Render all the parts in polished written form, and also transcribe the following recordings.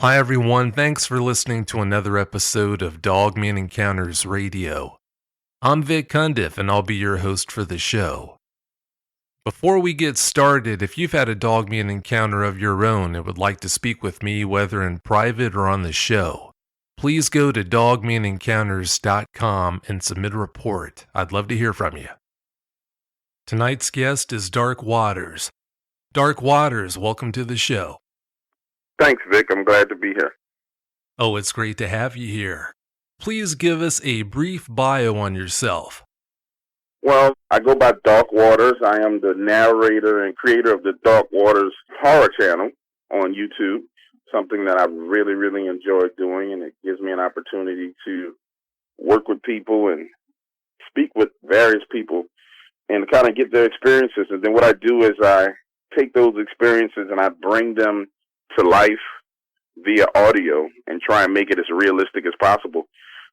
Hi, everyone. Thanks for listening to another episode of Dogman Encounters Radio. I'm Vic Cundiff, and I'll be your host for the show. Before we get started, if you've had a Dogman encounter of your own and would like to speak with me, whether in private or on the show, please go to dogmanencounters.com and submit a report. I'd love to hear from you. Tonight's guest is Dark Waters. Dark Waters, welcome to the show. Thanks, Vic. I'm glad to be here. Oh, it's great to have you here. Please give us a brief bio on yourself. Well, I go by Dark Waters. I am the narrator and creator of the Dark Waters horror channel on YouTube, something that I really, really enjoy doing, and it gives me an opportunity to work with people and speak with various people and kind of get their experiences. And then what I do is I take those experiences and I bring them to life via audio and try and make it as realistic as possible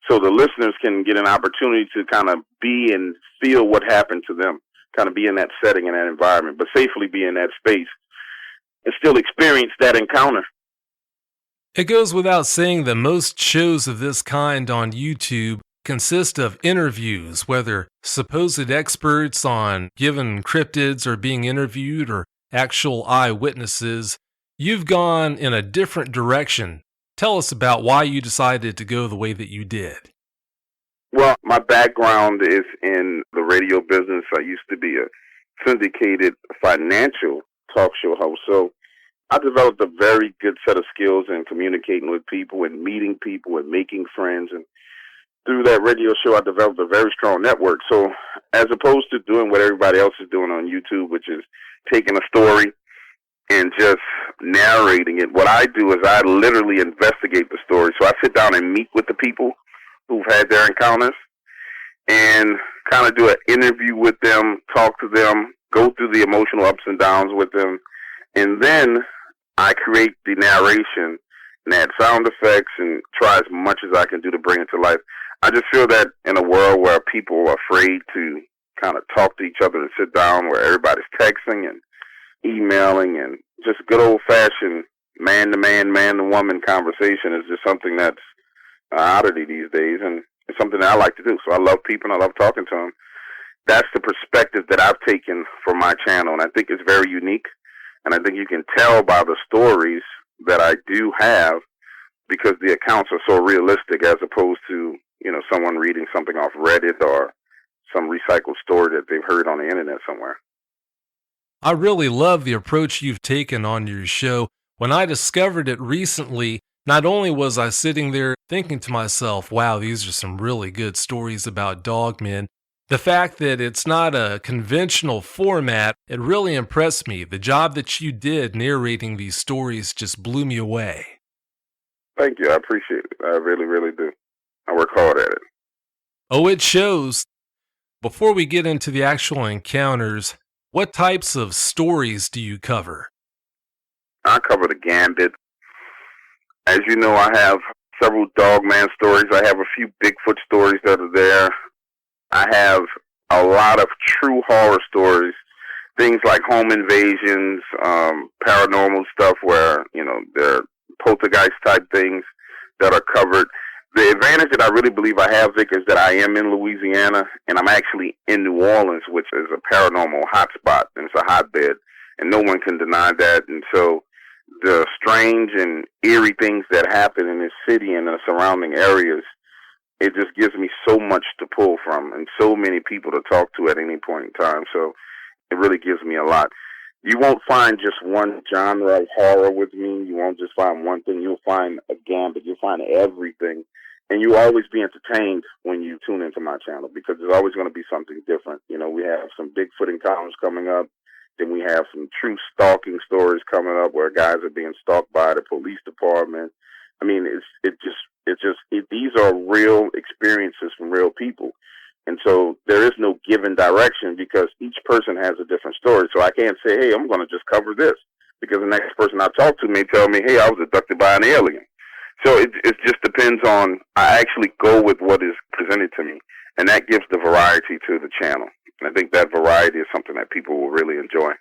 so the listeners can get an opportunity to kind of be and feel what happened to them, kind of be in that setting and that environment, but safely be in that space and still experience that encounter. It goes without saying that most shows of this kind on YouTube consist of interviews, whether supposed experts on given cryptids are being interviewed or actual eyewitnesses. You've gone in a different direction. Tell us about why you decided to go the way that you did. Well, my background is in the radio business. I used to be a syndicated financial talk show host. So I developed a very good set of skills in communicating with people and meeting people and making friends. And through that radio show, I developed a very strong network. So as opposed to doing what everybody else is doing on YouTube, which is taking a story and just narrating it, what I do is I literally investigate the story. So I sit down and meet with the people who've had their encounters and kind of do an interview with them, talk to them, go through the emotional ups and downs with them, and then I create the narration and add sound effects and try as much as I can do to bring it to life. I just feel that in a world where people are afraid to kind of talk to each other and sit down, where everybody's texting and emailing and just good old-fashioned man-to-man, man-to-woman conversation is just something that's an oddity these days, and it's something that I like to do. So I love people and I love talking to them. That's the perspective that I've taken for my channel, and I think it's very unique, and I think you can tell by the stories that I do have because the accounts are so realistic as opposed to, someone reading something off Reddit or some recycled story that they've heard on the internet somewhere. I really love the approach you've taken on your show. When I discovered it recently, not only was I sitting there thinking to myself, wow, these are some really good stories about dogmen, the fact that it's not a conventional format, it really impressed me. The job that you did narrating these stories just blew me away. Thank you. I appreciate it. I really, really do. I work hard at it. Oh, it shows. Before we get into the actual encounters, what types of stories do you cover? I cover the gambit. As you know, I have several Dogman stories. I have a few Bigfoot stories that are there. I have a lot of true horror stories, things like home invasions, paranormal stuff where, they're poltergeist type things that are covered. The advantage that I really believe I have, Vic, is that I am in Louisiana, and I'm actually in New Orleans, which is a paranormal hotspot, and it's a hotbed, and no one can deny that. And so the strange and eerie things that happen in this city and the surrounding areas, it just gives me so much to pull from and so many people to talk to at any point in time. So it really gives me a lot. You won't find just one genre of horror with me. You won't just find one thing. You'll find a gambit. You'll find everything. And you'll always be entertained when you tune into my channel because there's always going to be something different. We have some Bigfoot encounters coming up. Then we have some true stalking stories coming up where guys are being stalked by the police department. I mean, these are real experiences from real people. And so there is no given direction because each person has a different story. So I can't say, hey, I'm going to just cover this because the next person I talk to may tell me, hey, I was abducted by an alien. So it just depends on, I actually go with what is presented to me, and that gives the variety to the channel. And I think that variety is something that people will really enjoy.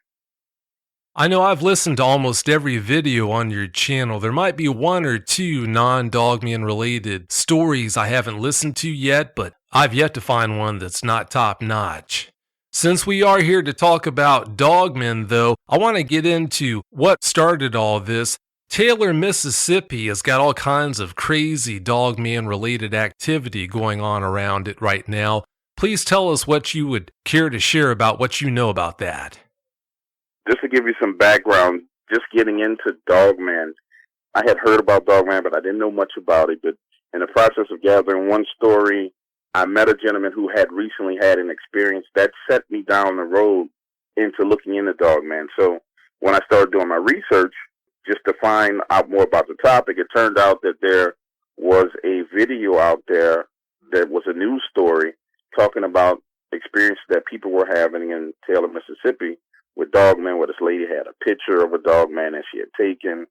I know I've listened to almost every video on your channel. There might be one or two non-Dogman-related stories I haven't listened to yet, but I've yet to find one that's not top-notch. Since we are here to talk about Dogman, though, I want to get into what started all this. Taylor, Mississippi has got all kinds of crazy Dogman-related activity going on around it right now. Please tell us what you would care to share about what you know about that. Just to give you some background, just getting into Dogman, I had heard about Dogman, but I didn't know much about it. But in the process of gathering one story, I met a gentleman who had recently had an experience that set me down the road into looking into Dogman. So when I started doing my research, just to find out more about the topic, it turned out that there was a video out there that was a news story talking about experiences that people were having in Taylor, Mississippi with Dogman, where this lady had a picture of a Dogman that she had taken.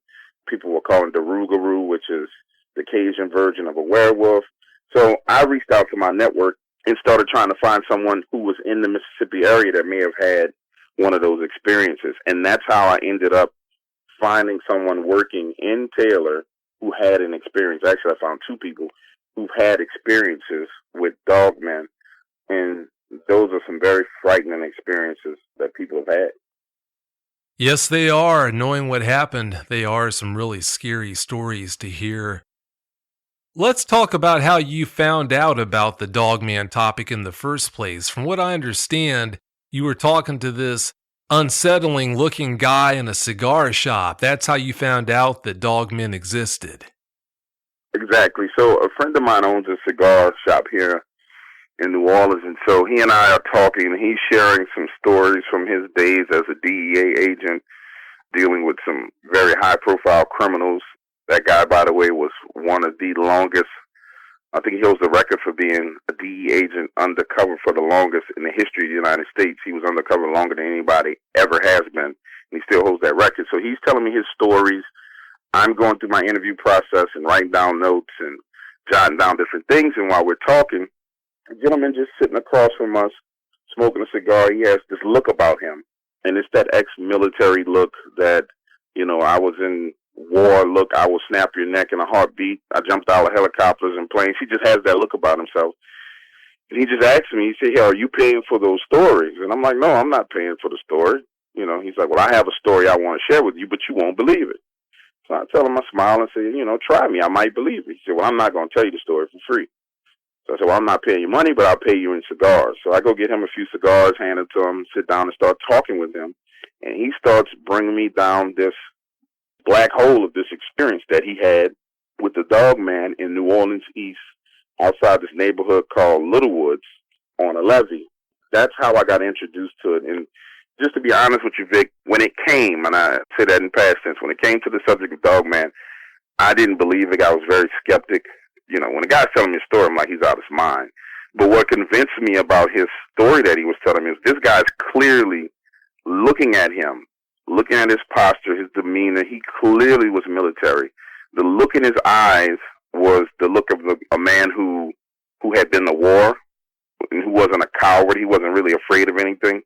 People were calling the Rougarou, which is the Cajun version of a werewolf. So I reached out to my network and started trying to find someone who was in the Mississippi area that may have had one of those experiences. And that's how I ended up finding someone working in Taylor who had an experience. Actually, I found two people who've had experiences with Dogman, and those are some very frightening experiences that people have had. Yes, they are. Knowing what happened, they are some really scary stories to hear. Let's talk about how you found out about the Dogman topic in the first place. From what I understand, you were talking to this unsettling looking guy in a cigar shop. That's how you found out that Dogmen existed. Exactly. So a friend of mine owns a cigar shop here in New Orleans, and so he and I are talking, and he's sharing some stories from his days as a DEA agent dealing with some very high-profile criminals. That guy, by the way, was one of the longest, I think he holds the record for being a DEA agent undercover for the longest in the history of the United States. He was undercover longer than anybody ever has been, and he still holds that record. So he's telling me his stories. I'm going through my interview process and writing down notes and jotting down different things, and while we're talking, a gentleman just sitting across from us, smoking a cigar, he has this look about him. And it's that ex-military look that, I was in war look. I will snap your neck in a heartbeat. I jumped out of helicopters and planes. He just has that look about himself. And he just asked me, he said, "Hey, are you paying for those stories?" And I'm like, "No, I'm not paying for the story." He's like, "Well, I have a story I want to share with you, but you won't believe it." So I tell him, I smile and say, "Try me. I might believe it." He said, "Well, I'm not going to tell you the story for free." So I said, "Well, I'm not paying you money, but I'll pay you in cigars." So I go get him a few cigars, hand it to him, sit down and start talking with him. And he starts bringing me down this black hole of this experience that he had with the Dogman in New Orleans East, outside this neighborhood called Little Woods on a levee. That's how I got introduced to it. And just to be honest with you, Vic, when it came, and I say that in past tense, when it came to the subject of Dogman, I didn't believe it. I was very skeptic. When a guy's telling me a story, I'm like, he's out of his mind. But what convinced me about his story that he was telling me is this guy's clearly looking at him, looking at his posture, his demeanor. He clearly was military. The look in his eyes was the look of a man who had been to war and who wasn't a coward. He wasn't really afraid of anything.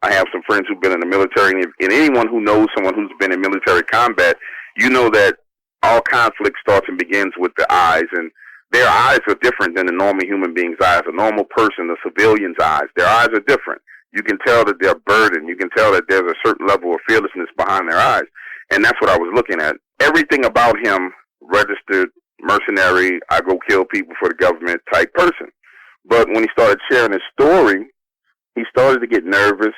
I have some friends who've been in the military, and anyone who knows someone who's been in military combat, you know that all conflict starts and begins with the eyes, and their eyes are different than the normal human being's eyes. A normal person, a civilian's eyes, their eyes are different. You can tell that they're burdened. You can tell that there's a certain level of fearlessness behind their eyes, and that's what I was looking at. Everything about him registered mercenary, I go kill people for the government type person. But when he started sharing his story, he started to get nervous.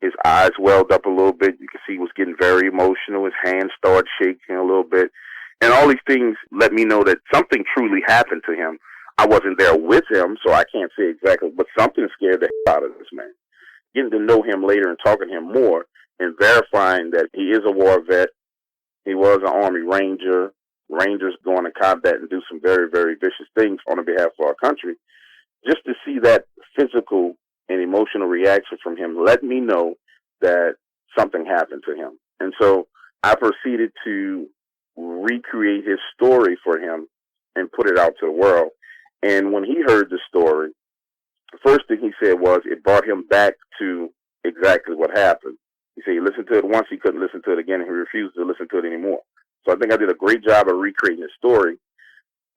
His eyes welled up a little bit. You could see he was getting very emotional. His hands started shaking a little bit. And all these things let me know that something truly happened to him. I wasn't there with him, so I can't say exactly, but something scared the hell out of this man. Getting to know him later and talking to him more and verifying that he is a war vet. He was an Army Ranger. Rangers go into combat and do some very, very vicious things on behalf of our country. Just to see that physical and emotional reaction from him let me know that something happened to him. And so I proceeded to recreate his story for him and put it out to the world. And when he heard the story, the first thing he said was it brought him back to exactly what happened. He said he listened to it once, he couldn't listen to it again, and he refused to listen to it anymore. So I think I did a great job of recreating the story.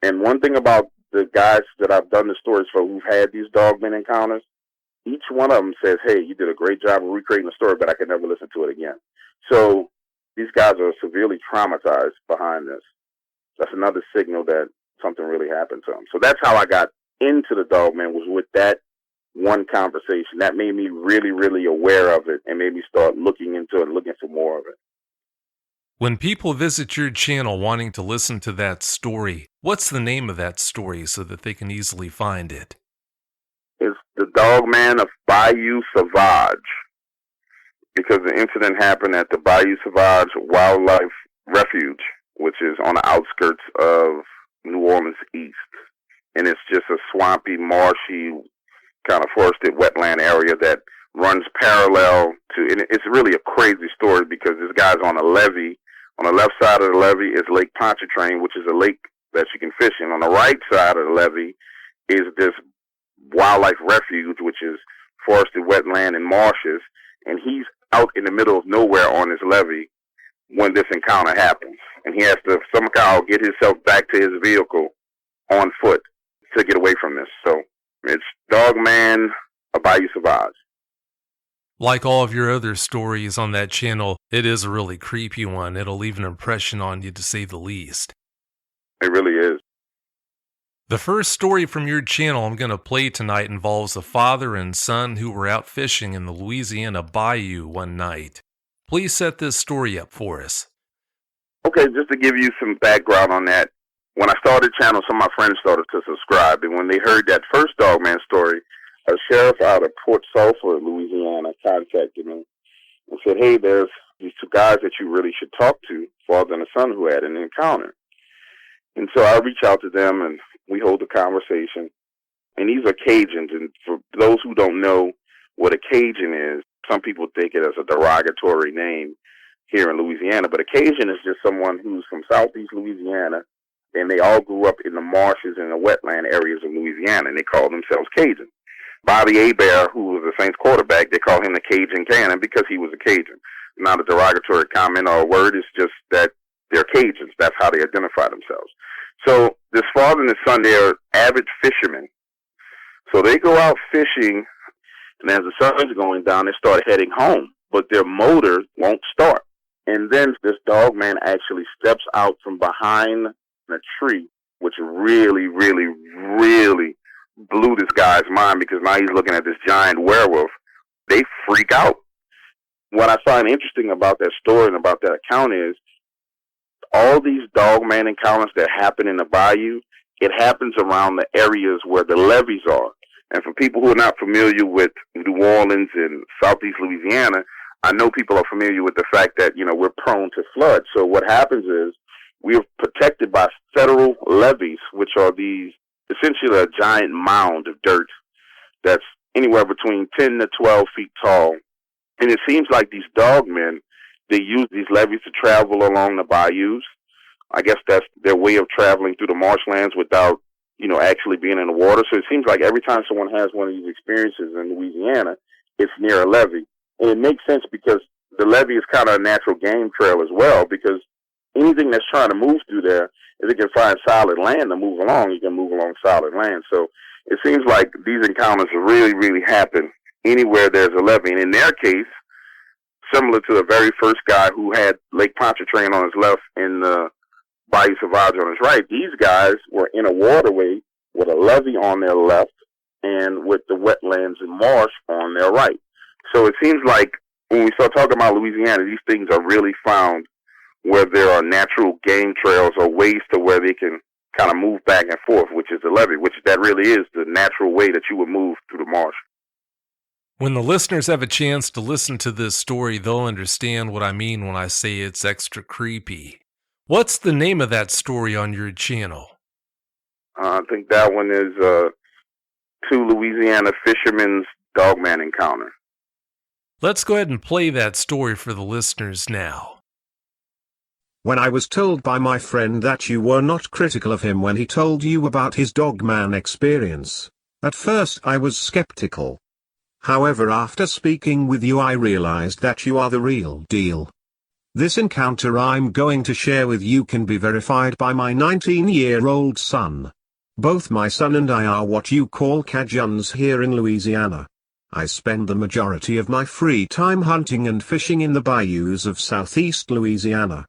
And one thing about the guys that I've done the stories for who've had these dogman encounters, each one of them says, hey, you did a great job of recreating the story, but I could never listen to it again. So these guys are severely traumatized behind this. That's another signal that something really happened to them. So that's how I got into the dogman, was with that one conversation. That made me really, really aware of it and made me start looking into it and looking for more of it. When people visit your channel wanting to listen to that story, what's the name of that story so that they can easily find it? It's the Dogman of Bayou Sauvage, because the incident happened at the Bayou Sauvage Wildlife Refuge, which is on the outskirts of New Orleans East. And it's just a swampy, marshy, kind of forested wetland area that runs parallel to, and it's really a crazy story because this guy's on a levee. On the left side of the levee is Lake Pontchartrain, which is a lake that you can fish in. On the right side of the levee is this wildlife refuge, which is forested wetland and marshes, and he's out in the middle of nowhere on this levee when this encounter happens. And he has to somehow get himself back to his vehicle on foot to get away from this. So it's Dogman of Bayou Sauvage. Like all of your other stories on that channel, it is a really creepy one. It'll leave an impression on you, to say the least. It really is. The first story from your channel I'm going to play tonight involves a father and son who were out fishing in the Louisiana bayou one night. Please set this story up for us. Okay, just to give you some background on that, when I started the channel, some of my friends started to subscribe, and when they heard that first Dogman story, a sheriff out of Port Sulphur, Louisiana, contacted me and said, hey, there's these two guys that you really should talk to, father and a son, who had an encounter. And so I reach out to them, and we hold a conversation. And these are Cajuns, and for those who don't know what a Cajun is, some people think it as a derogatory name here in Louisiana, but a Cajun is just someone who's from southeast Louisiana, and they all grew up in the marshes and the wetland areas of Louisiana, and they call themselves Cajun. Bobby Hebert, who was the Saints quarterback, they call him the Cajun Cannon because he was a Cajun. Not a derogatory comment or a word, it's just that they're Cajuns. That's how they identify themselves. So this father and his son, they're avid fishermen. So they go out fishing, and as the sun's going down, they start heading home, but their motor won't start. And then this Dogman actually steps out from behind a tree, which really, really, really blew this guy's mind, because now he's looking at this giant werewolf. They freak out. What I find interesting about that story and about that account is all these Dogman encounters that happen in the bayou, it happens around the areas where the levees are. And for people who are not familiar with New Orleans and southeast Louisiana, I know people are familiar with the fact that, we're prone to flood. So what happens is we are protected by federal levees, which are these essentially a giant mound of dirt that's anywhere between 10 to 12 feet tall. And it seems like these dogmen, they use these levees to travel along the bayous. I guess that's their way of traveling through the marshlands without, actually being in the water. So it seems like every time someone has one of these experiences in Louisiana, it's near a levee. And it makes sense because the levee is kind of a natural game trail as well, because anything that's trying to move through there, if it can find solid land to move along, you can move along solid land. So it seems like these encounters really, really happen anywhere there's a levee. And in their case, similar to the very first guy who had Lake Pontchartrain on his left and the Bayou Sauvage on his right, these guys were in a waterway with a levee on their left and with the wetlands and marsh on their right. So it seems like when we start talking about Louisiana, these things are really found where there are natural game trails or ways to where they can kind of move back and forth, which is the levee, which that really is the natural way that you would move through the marsh. When the listeners have a chance to listen to this story, they'll understand what I mean when I say it's extra creepy. What's the name of that story on your channel? I think that one is Two Louisiana Fishermen's Dogman Encounter. Let's go ahead and play that story for the listeners now. When I was told by my friend that you were not critical of him when he told you about his Dogman experience, at first I was skeptical. However, after speaking with you, I realized that you are the real deal. This encounter I'm going to share with you can be verified by my 19-year-old son. Both my son and I are what you call Cajuns here in Louisiana. I spend the majority of my free time hunting and fishing in the bayous of southeast Louisiana.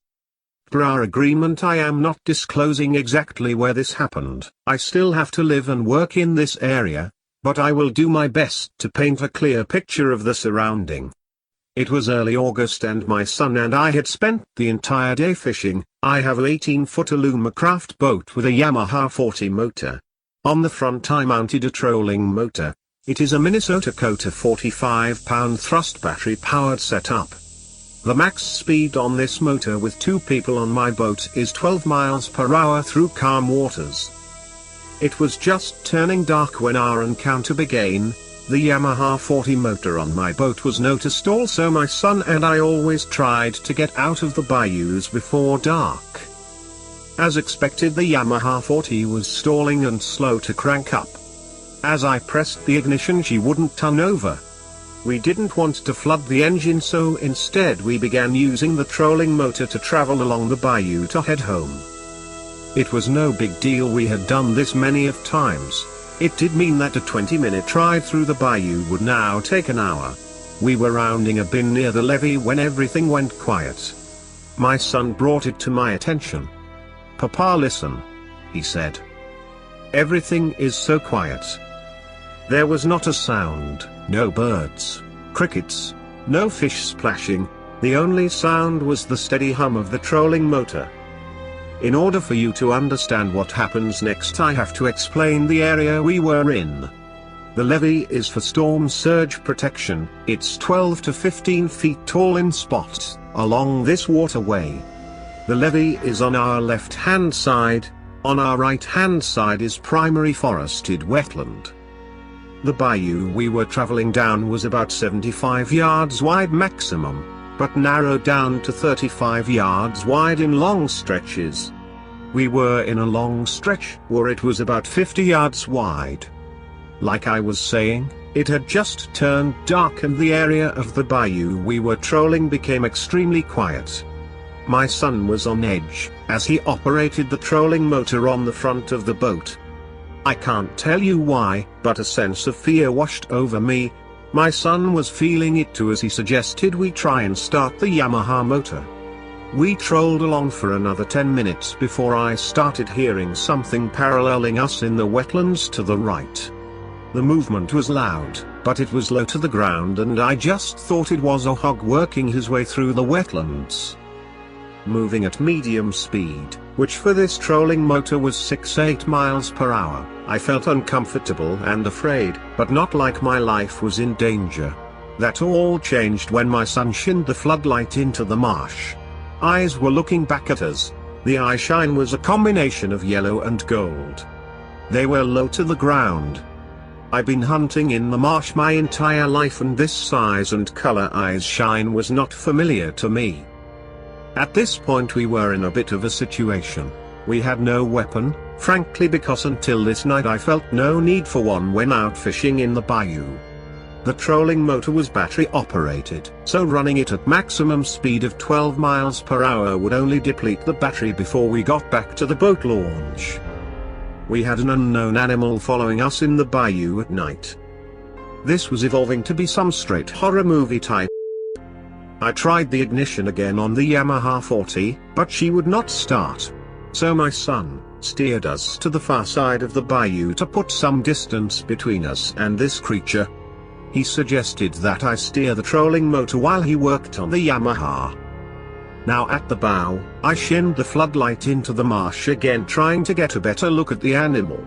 Per our agreement, I am not disclosing exactly where this happened. I still have to live and work in this area, but I will do my best to paint a clear picture of the surrounding. It was early August and my son and I had spent the entire day fishing. I have an 18-foot Alumacraft boat with a Yamaha 40 motor. On the front I mounted a trolling motor. It is a Minnesota Cota 45-pound thrust battery-powered setup. The max speed on this motor with 2 people on my boat is 12 miles per hour through calm waters. It was just turning dark when our encounter began. The Yamaha 40 motor on my boat was noticed also. My son and I always tried to get out of the bayous before dark. As expected, the Yamaha 40 was stalling and slow to crank up. As I pressed the ignition, she wouldn't turn over. We didn't want to flood the engine, so instead we began using the trolling motor to travel along the bayou to head home. It was no big deal, we had done this many of times. It did mean that a 20-minute ride through the bayou would now take an hour. We were rounding a bend near the levee when everything went quiet. My son brought it to my attention. "Papa, listen," he said. "Everything is so quiet." There was not a sound, no birds, crickets, no fish splashing. The only sound was the steady hum of the trolling motor. In order for you to understand what happens next, I have to explain the area we were in. The levee is for storm surge protection. It's 12 to 15 feet tall in spots along this waterway. The levee is on our left-hand side. On our right-hand side is primary forested wetland. The bayou we were traveling down was about 75 yards wide maximum, but narrowed down to 35 yards wide in long stretches. We were in a long stretch where it was about 50 yards wide. Like I was saying, it had just turned dark and the area of the bayou we were trolling became extremely quiet. My son was on edge, as he operated the trolling motor on the front of the boat. I can't tell you why, but a sense of fear washed over me. My son was feeling it too, as he suggested we try and start the Yamaha motor. We trolled along for another 10 minutes before I started hearing something paralleling us in the wetlands to the right. The movement was loud, but it was low to the ground and I just thought it was a hog working his way through the wetlands. Moving at medium speed, which for this trolling motor was 6-8 miles per hour, I felt uncomfortable and afraid, but not like my life was in danger. That all changed when my son shined the floodlight into the marsh. Eyes were looking back at us. The eye shine was a combination of yellow and gold. They were low to the ground. I've been hunting in the marsh my entire life, and this size and color eyes shine was not familiar to me. At this point we were in a bit of a situation. We had no weapon, frankly, because until this night I felt no need for one when out fishing in the bayou. The trolling motor was battery operated, so running it at maximum speed of 12 miles per hour would only deplete the battery before we got back to the boat launch. We had an unknown animal following us in the bayou at night. This was evolving to be some straight horror movie type. I tried the ignition again on the Yamaha 40, but she would not start. So my son steered us to the far side of the bayou to put some distance between us and this creature. He suggested that I steer the trolling motor while he worked on the Yamaha. Now at the bow, I shined the floodlight into the marsh again, trying to get a better look at the animal.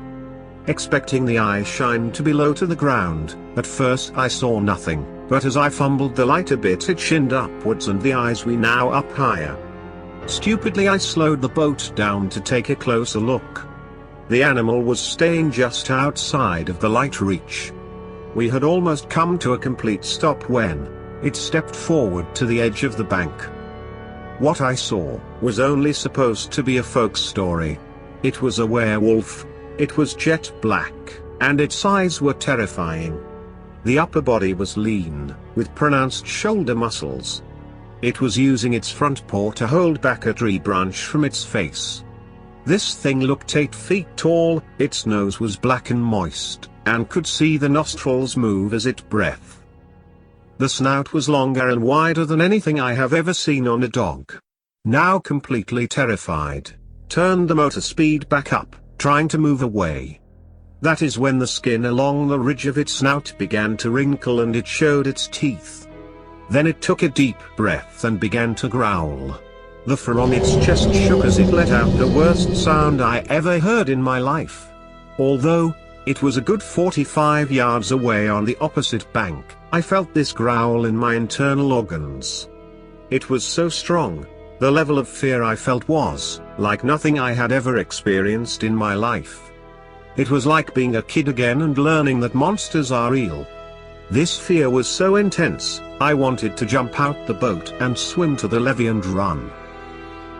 Expecting the eye shine to be low to the ground, at first I saw nothing, but as I fumbled the light a bit it shinned upwards and the eyes were now up higher. Stupidly I slowed the boat down to take a closer look. The animal was staying just outside of the light reach. We had almost come to a complete stop when it stepped forward to the edge of the bank. What I saw was only supposed to be a folk story. It was a werewolf. It was jet black, and its eyes were terrifying. The upper body was lean, with pronounced shoulder muscles. It was using its front paw to hold back a tree branch from its face. This thing looked 8 feet tall, its nose was black and moist, and could see the nostrils move as it breathed. The snout was longer and wider than anything I have ever seen on a dog. Now completely terrified, turned the motor speed back up, trying to move away. That is when the skin along the ridge of its snout began to wrinkle and it showed its teeth. Then it took a deep breath and began to growl. The fur on its chest shook as it let out the worst sound I ever heard in my life. Although it was a good 45 yards away on the opposite bank, I felt this growl in my internal organs. It was so strong. The level of fear I felt was like nothing I had ever experienced in my life. It was like being a kid again and learning that monsters are real. This fear was so intense, I wanted to jump out the boat and swim to the levee and run.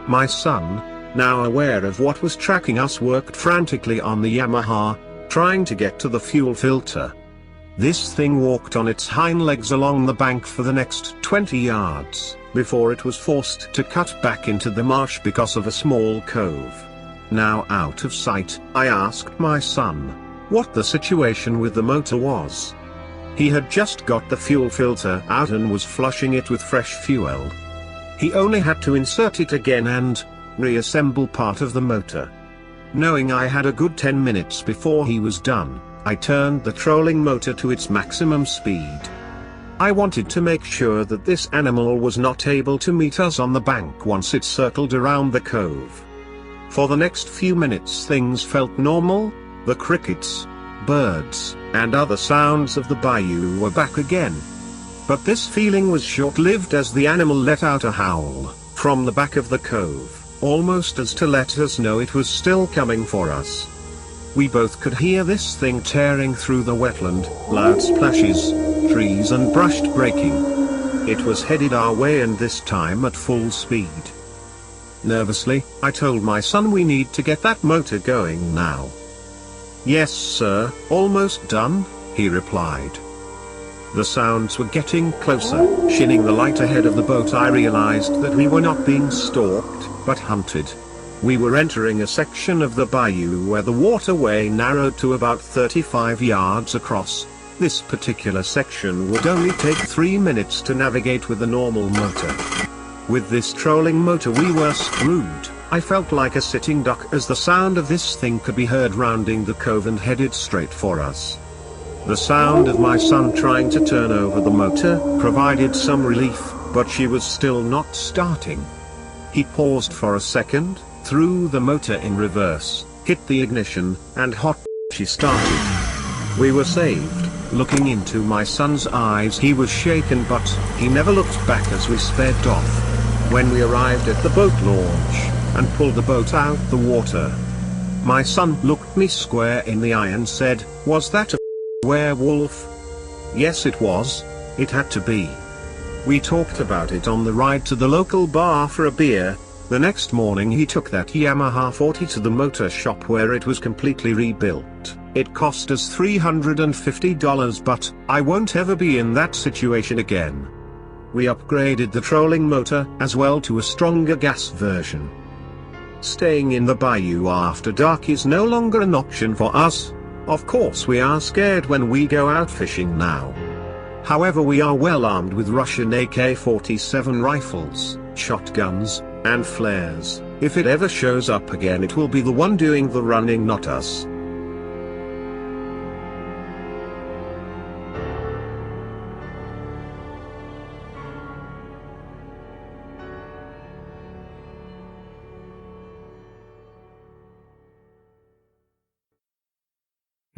My son, now aware of what was tracking us, worked frantically on the Yamaha, trying to get to the fuel filter. This thing walked on its hind legs along the bank for the next 20 yards, before it was forced to cut back into the marsh because of a small cove. Now out of sight, I asked my son what the situation with the motor was. He had just got the fuel filter out and was flushing it with fresh fuel. He only had to insert it again and reassemble part of the motor. Knowing I had a good 10 minutes before he was done, I turned the trolling motor to its maximum speed. I wanted to make sure that this animal was not able to meet us on the bank once it circled around the cove. For the next few minutes things felt normal. The crickets, birds, and other sounds of the bayou were back again. But this feeling was short-lived as the animal let out a howl from the back of the cove, almost as to let us know it was still coming for us. We both could hear this thing tearing through the wetland, loud splashes, trees and brush breaking. It was headed our way and this time at full speed. Nervously, I told my son we need to get that motor going now. "Yes sir, almost done," he replied. The sounds were getting closer. Shining the light ahead of the boat, I realized that we were not being stalked, but hunted. We were entering a section of the bayou where the waterway narrowed to about 35 yards across. This particular section would only take 3 minutes to navigate with a normal motor. With this trolling motor we were screwed. I felt like a sitting duck as the sound of this thing could be heard rounding the cove and headed straight for us. The sound of my son trying to turn over the motor provided some relief, but she was still not starting. He paused for a second, threw the motor in reverse, hit the ignition, and she started. We were saved. Looking into my son's eyes, he was shaken, but he never looked back as we sped off. When we arrived at the boat launch and pulled the boat out the water, my son looked me square in the eye and said, "Was that a werewolf?" Yes, it was. It had to be. We talked about it on the ride to the local bar for a beer. The next morning he took that Yamaha 40 to the motor shop where it was completely rebuilt. It cost us $350, but I won't ever be in that situation again. We upgraded the trolling motor as well to a stronger gas version. Staying in the bayou after dark is no longer an option for us. Of course we are scared when we go out fishing now. However, we are well armed with Russian AK-47 rifles, shotguns, and flares. If it ever shows up again, it will be the one doing the running, not us.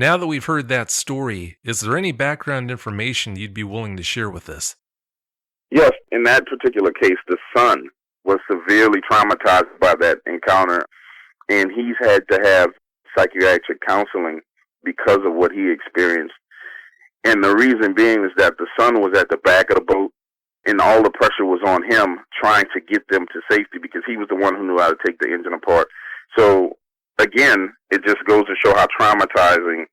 Now that we've heard that story, is there any background information you'd be willing to share with us? Yes, in that particular case, the son was severely traumatized by that encounter, and he's had to have psychiatric counseling because of what he experienced. And the reason being is that the son was at the back of the boat, and all the pressure was on him trying to get them to safety because he was the one who knew how to take the engine apart. So, again, it just goes to show how traumatizing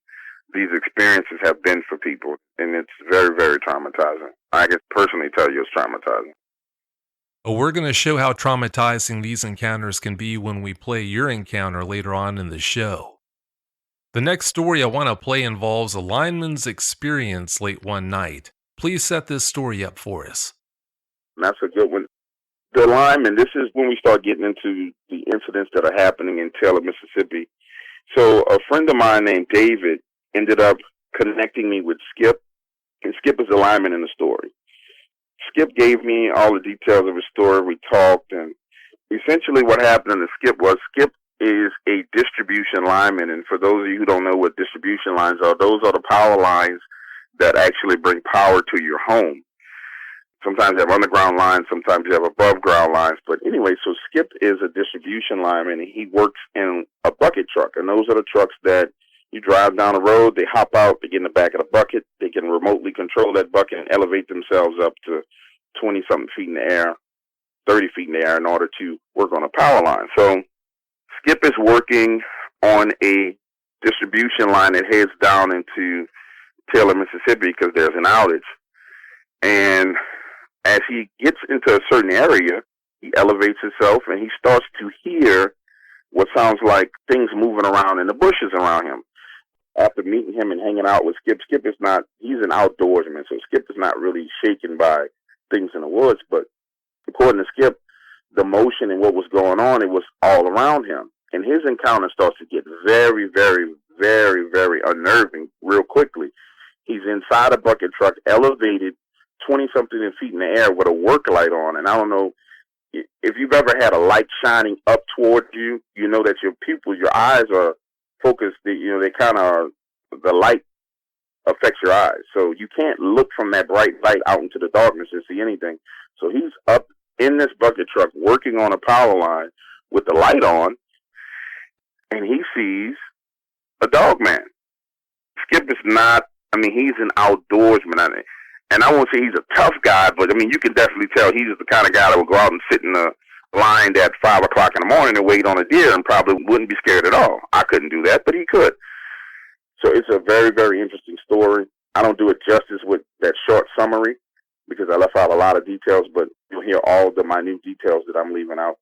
these experiences have been for people, and it's very, very traumatizing. I can personally tell you it's traumatizing. We're going to show how traumatizing these encounters can be when we play your encounter later on in the show. The next story I want to play involves a lineman's experience late one night. Please set this story up for us. That's a good one. The lineman, this is when we start getting into the incidents that are happening in Taylor, Mississippi. So a friend of mine named David ended up connecting me with Skip, and Skip is the lineman in the story. Skip gave me all the details of his story. We talked, and essentially what happened to Skip was Skip is a distribution lineman, and for those of you who don't know what distribution lines are, those are the power lines that actually bring power to your home. Sometimes you have underground lines, sometimes you have above ground lines. But anyway, so Skip is a distribution lineman, and he works in a bucket truck. And those are the trucks that you drive down the road, they hop out, they get in the back of the bucket, they can remotely control that bucket and elevate themselves up to 20-something feet in the air, 30 feet in the air in order to work on a power line. So Skip is working on a distribution line that heads down into Taylor, Mississippi, because there's an outage. And as he gets into a certain area, he elevates himself and he starts to hear what sounds like things moving around in the bushes around him. After meeting him and hanging out with Skip, Skip is not, he's an outdoorsman, so Skip is not really shaken by things in the woods, but according to Skip, the motion and what was going on, it was all around him. And his encounter starts to get very, very, very, very unnerving real quickly. He's inside a bucket truck, elevated 20-something feet in the air with a work light on. And I don't know if you've ever had a light shining up towards you, you know that your pupils, your eyes are focused, they kind of, the light affects your eyes. So you can't look from that bright light out into the darkness and see anything. So he's up in this bucket truck working on a power line with the light on, and he sees a dog man. Skip is not, he's an outdoorsman. And I won't say he's a tough guy, but you can definitely tell he's the kind of guy that would go out and sit in a line at 5 o'clock in the morning and wait on a deer and probably wouldn't be scared at all. I couldn't do that, but he could. So it's a very, very interesting story. I don't do it justice with that short summary because I left out a lot of details, but you'll hear all the minute details that I'm leaving out.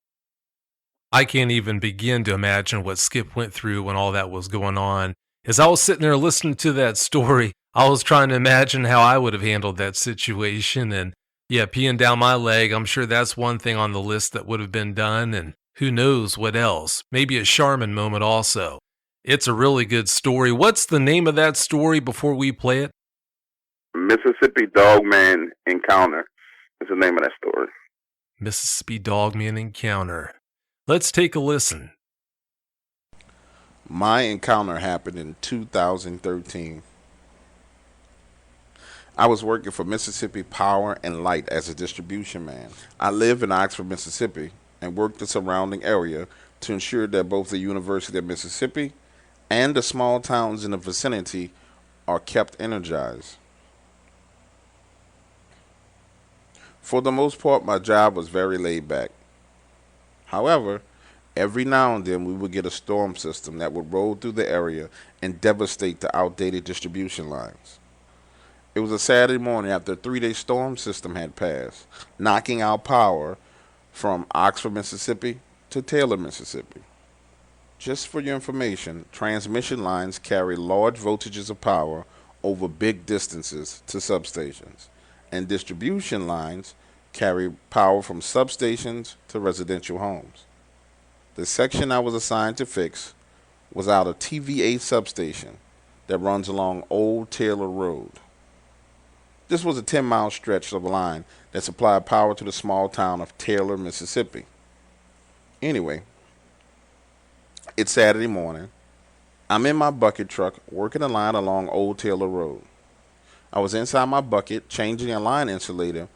I can't even begin to imagine what Skip went through when all that was going on. As I was sitting there listening to that story, I was trying to imagine how I would have handled that situation. And yeah, peeing down my leg, I'm sure that's one thing on the list that would have been done. And who knows what else? Maybe a Charmin moment also. It's a really good story. What's the name of that story before we play it? Mississippi Dogman Encounter is the name of that story. Mississippi Dogman Encounter. Let's take a listen. My encounter happened in 2013. I was working for Mississippi Power and Light as a distribution man. I live in Oxford, Mississippi, and work the surrounding area to ensure that both the University of Mississippi and the small towns in the vicinity are kept energized. For the most part, my job was very laid back. However, every now and then we would get a storm system that would roll through the area and devastate the outdated distribution lines. It was a Saturday morning after a 3-day storm system had passed, knocking out power from Oxford, Mississippi to Taylor, Mississippi. Just for your information, transmission lines carry large voltages of power over big distances to substations, and distribution lines carry power from substations to residential homes. The section I was assigned to fix was out of TVA substation that runs along Old Taylor Road. This was a 10-mile stretch of line that supplied power to the small town of Taylor, Mississippi. Anyway, it's Saturday morning. I'm in my bucket truck working a line along Old Taylor Road. I was inside my bucket changing a line insulator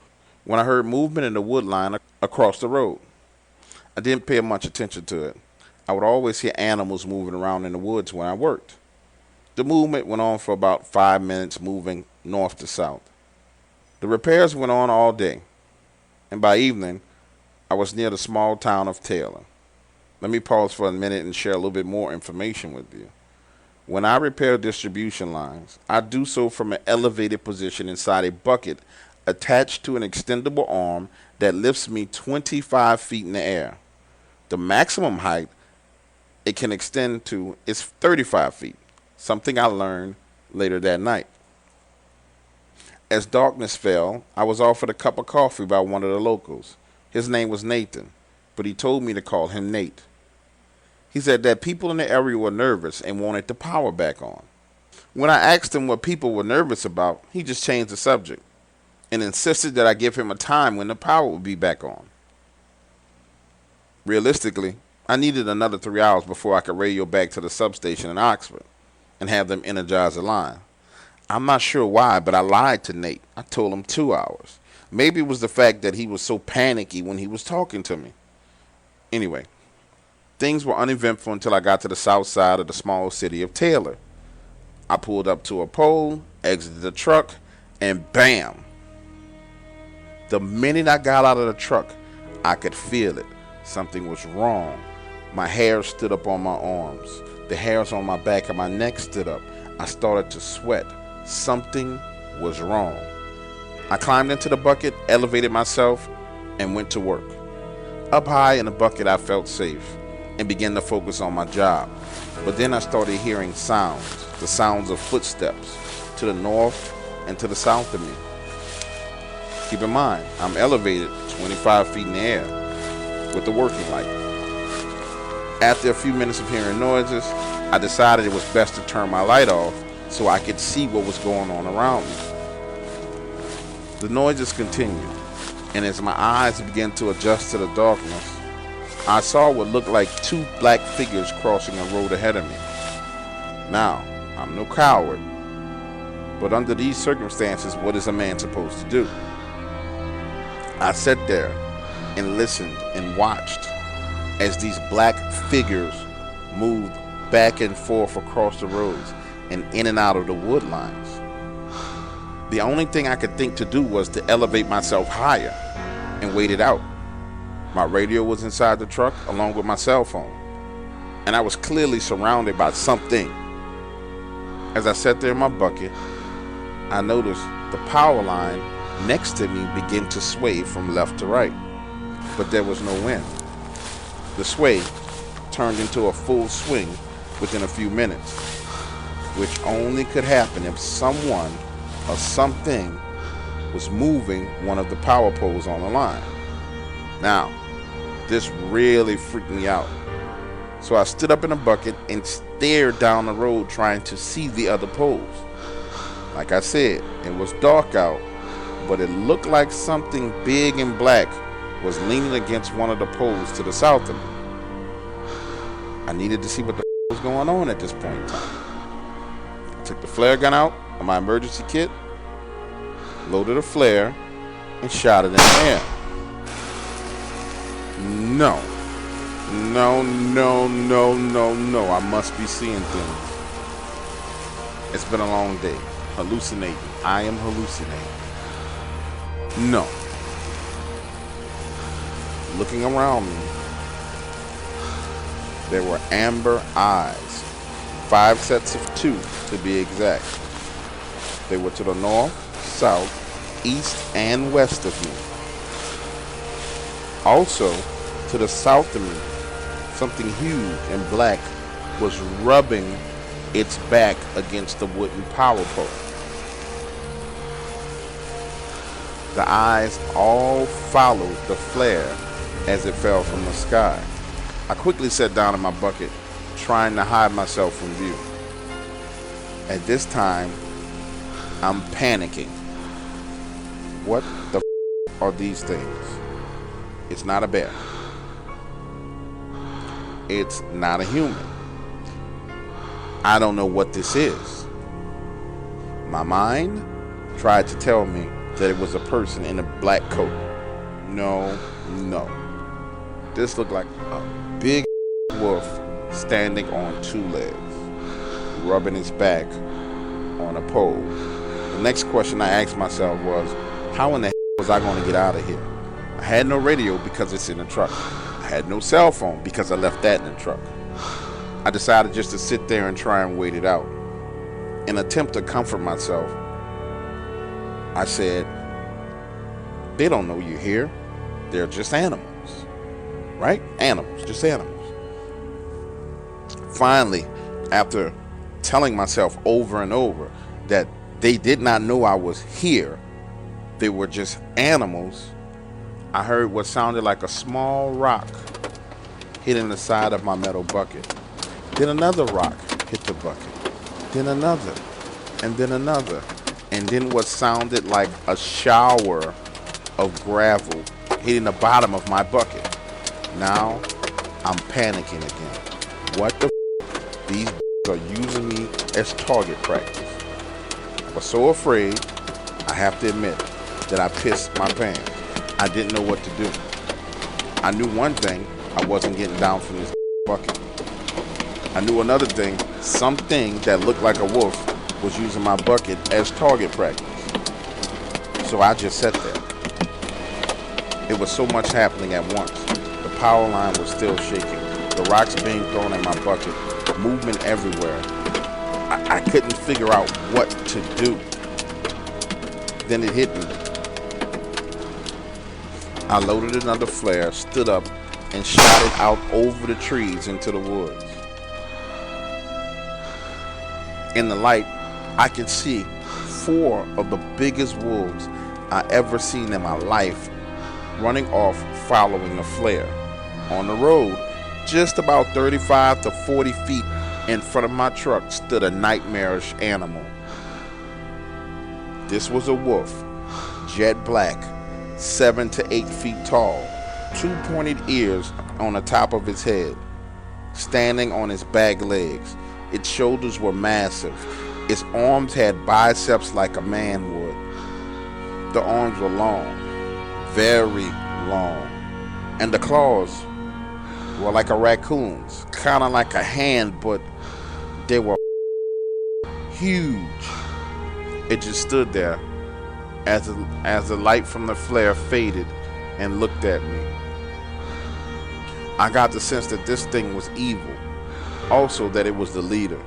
when I heard movement in the wood line across the road. I didn't pay much attention to it. I would always hear animals moving around in the woods when I worked. The movement went on for about 5 minutes, moving north to south. The repairs went on all day, and by evening, I was near the small town of Taylor. Let me pause for a minute and share a little bit more information with you. When I repair distribution lines, I do so from an elevated position inside a bucket attached to an extendable arm that lifts me 25 feet in the air. The maximum height it can extend to is 35 feet, something I learned later that night. As darkness fell, I was offered a cup of coffee by one of the locals. His name was Nathan, but he told me to call him Nate. He said that people in the area were nervous and wanted the power back on. When I asked him what people were nervous about, he just changed the subject and insisted that I give him a time when the power would be back on. Realistically, I needed another 3 hours before I could radio back to the substation in Oxford and have them energize the line. I'm not sure why, but I lied to Nate. I told him 2 hours. Maybe it was the fact that he was so panicky when he was talking to me. Anyway, things were uneventful until I got to the south side of the small city of Taylor. I pulled up to a pole, exited the truck, and bam! The minute I got out of the truck, I could feel it. Something was wrong. My hair stood up on my arms. The hairs on my back and my neck stood up. I started to sweat. Something was wrong. I climbed into the bucket, elevated myself, and went to work. Up high in the bucket, I felt safe and began to focus on my job. But then I started hearing sounds, the sounds of footsteps to the north and to the south of me. Keep in mind, I'm elevated 25 feet in the air with the working light. After a few minutes of hearing noises, I decided it was best to turn my light off so I could see what was going on around me. The noises continued, and as my eyes began to adjust to the darkness, I saw what looked like 2 black figures crossing a road ahead of me. Now, I'm no coward, but under these circumstances, what is a man supposed to do? I sat there and listened and watched as these black figures moved back and forth across the roads and in and out of the wood lines. The only thing I could think to do was to elevate myself higher and wait it out. My radio was inside the truck along with my cell phone, and I was clearly surrounded by something. As I sat there in my bucket, I noticed the power line next to me begin to sway from left to right, but there was no wind. The sway turned into a full swing within a few minutes, which only could happen if someone or something was moving one of the power poles on the line. Now, this really freaked me out. So I stood up in a bucket and stared down the road trying to see the other poles. Like I said, it was dark out, but it looked like something big and black was leaning against one of the poles to the south of me. I needed to see what the was going on at this point in time. I took the flare gun out of my emergency kit, loaded a flare, and shot it in the air. No. I must be seeing things. It's been a long day. Hallucinating. I am hallucinating. No. Looking around me, there were amber eyes. 5 sets of 2 to be exact. They were to the north, south, east, and west of me. Also, to the south of me, something huge and black was rubbing its back against the wooden power pole. The eyes all followed the flare as it fell from the sky. I quickly sat down in my bucket, trying to hide myself from view. At this time, I'm panicking. What the are these things? It's not a bear. It's not a human. I don't know what this is. My mind tried to tell me that it was a person in a black coat. No. This looked like a big wolf standing on 2 legs, rubbing his back on a pole. The next question I asked myself was, how in the was I going to get out of here? I had no radio because it's in the truck. I had no cell phone because I left that in the truck. I decided just to sit there and try and wait it out. In an attempt to comfort myself, I said, they don't know you're here. They're just animals, right? Animals, just animals. Finally, after telling myself over and over that they did not know I was here, they were just animals, I heard what sounded like a small rock hitting the side of my metal bucket. Then another rock hit the bucket. Then another, and then another. And then what sounded like a shower of gravel hitting the bottom of my bucket. Now, I'm panicking again. What the f***? These are using me as target practice. I was so afraid, I have to admit, that I pissed my pants. I didn't know what to do. I knew one thing, I wasn't getting down from this bucket. I knew another thing, something that looked like a wolf was using my bucket as target practice. So I just sat there. It was so much happening at once. The power line was still shaking. The rocks being thrown in my bucket. Movement everywhere. I couldn't figure out what to do. Then it hit me. I loaded another flare, stood up, and shot it out over the trees into the woods. In the light, I could see 4 of the biggest wolves I ever seen in my life running off following the flare. On the road, just about 35 to 40 feet in front of my truck stood a nightmarish animal. This was a wolf, jet black, 7 to 8 feet tall, 2 pointed ears on the top of its head, standing on its back legs. Its shoulders were massive. Its arms had biceps like a man would. The arms were long, very long, and the claws were like a raccoon's, kind of like a hand, but they were huge. It just stood there as the light from the flare faded and looked at me. I got the sense that this thing was evil, also that it was the leader,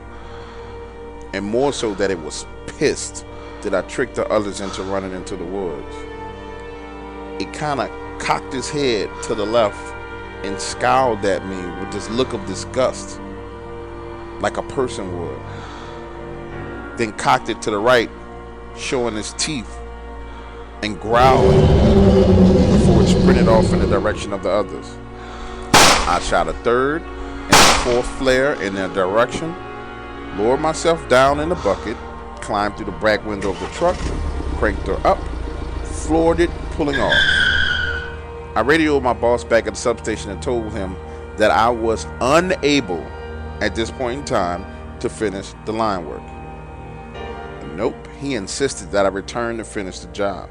and more so that it was pissed that I tricked the others into running into the woods. It kind of cocked his head to the left and scowled at me with this look of disgust, like a person would. Then cocked it to the right, showing his teeth and growling before it sprinted off in the direction of the others. I shot a third and a fourth flare in their direction, lowered myself down in the bucket, climbed through the back window of the truck, cranked her up, floored it, pulling off. I radioed my boss back at the substation and told him that I was unable at this point in time to finish the line work. Nope, he insisted that I return to finish the job.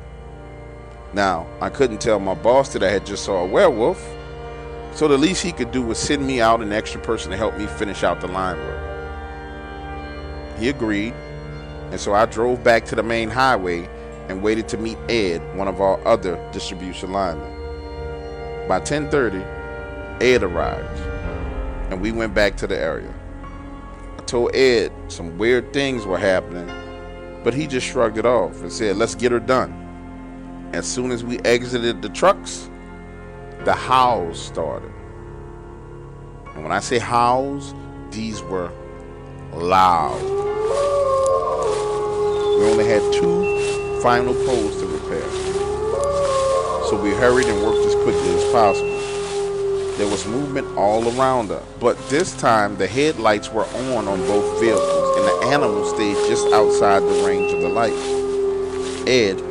Now, I couldn't tell my boss that I had just saw a werewolf, so the least he could do was send me out an extra person to help me finish out the line work. He agreed, and so I drove back to the main highway and waited to meet Ed, one of our other distribution linemen. By 10:30, Ed arrived, and we went back to the area. I told Ed some weird things were happening, but he just shrugged it off and said, "Let's get her done." As soon as we exited the trucks, the howls started. And when I say howls, these were loud. We only had 2 final poles to repair, so we hurried and worked as quickly as possible. There was movement all around us, but this time the headlights were on both vehicles, and the animal stayed just outside the range of the lights. Ed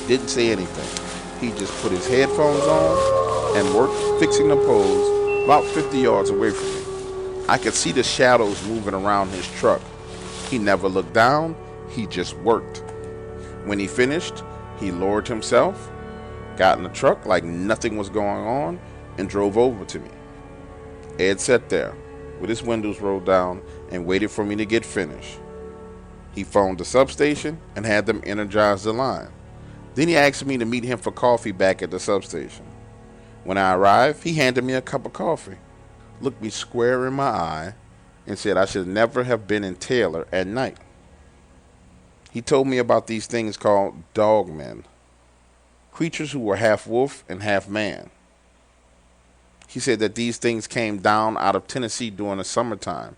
didn't say anything. He just put his headphones on and worked fixing the poles about 50 yards away from me. I could see the shadows moving around his truck. He never looked down, he just worked. When he finished, he lowered himself, got in the truck like nothing was going on, and drove over to me. Ed sat there with his windows rolled down and waited for me to get finished. He phoned the substation and had them energize the line. Then he asked me to meet him for coffee back at the substation. When I arrived, he handed me a cup of coffee, looked me square in my eye, and said I should never have been in Taylor at night. He told me about these things called dogmen, creatures who were half wolf and half man. He said that these things came down out of Tennessee during the summertime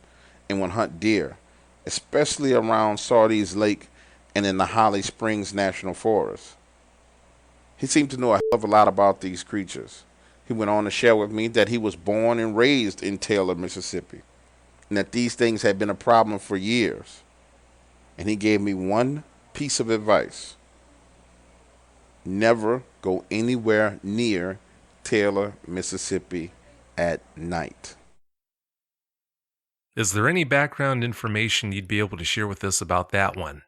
and would hunt deer, especially around Sardis Lake and in the Holly Springs National Forest. He seemed to know a hell of a lot about these creatures. He went on to share with me that he was born and raised in Taylor, Mississippi, and that these things had been a problem for years. And he gave me one piece of advice: never go anywhere near Taylor, Mississippi at night. Is there any background information you'd be able to share with us about that one?